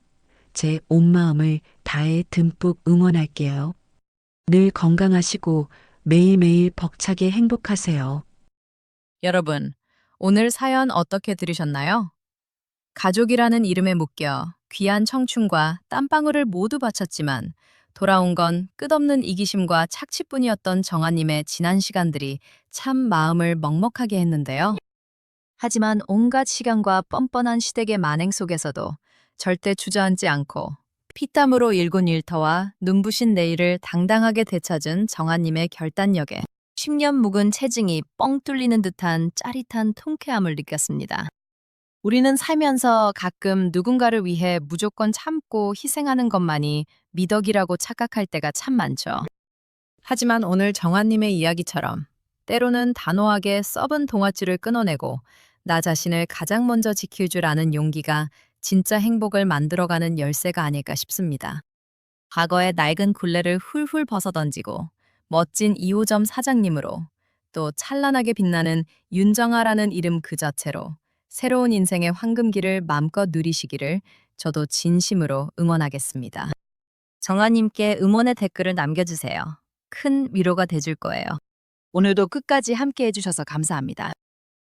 제 온 마음을 다해 듬뿍 응원할게요. 늘 건강하시고 매일매일 벅차게 행복하세요. 여러분, 오늘 사연 어떻게 들으셨나요? 가족이라는 이름에 묶여 귀한 청춘과 땀방울을 모두 바쳤지만 돌아온 건 끝없는 이기심과 착취뿐이었던 정아님의 지난 시간들이 참 마음을 먹먹하게 했는데요. 하지만 온갖 시간과 뻔뻔한 시댁의 만행 속에서도 절대 주저앉지 않고 피땀으로 일군 일터와 눈부신 내일을 당당하게 되찾은 정아님의 결단력에 10년 묵은 체증이 뻥 뚫리는 듯한 짜릿한 통쾌함을 느꼈습니다. 우리는 살면서 가끔 누군가를 위해 무조건 참고 희생하는 것만이 미덕이라고 착각할 때가 참 많죠. 하지만 오늘 정아님의 이야기처럼 때로는 단호하게 썩은 동아줄을 끊어내고 나 자신을 가장 먼저 지킬 줄 아는 용기가 진짜 행복을 만들어가는 열쇠가 아닐까 싶습니다. 과거의 낡은 굴레를 훌훌 벗어던지고 멋진 2호점 사장님으로 또 찬란하게 빛나는 윤정아라는 이름 그 자체로 새로운 인생의 황금기를 마음껏 누리시기를 저도 진심으로 응원하겠습니다. 정아님께 응원의 댓글을 남겨주세요. 큰 위로가 돼줄 거예요. 오늘도 끝까지 함께 해주셔서 감사합니다.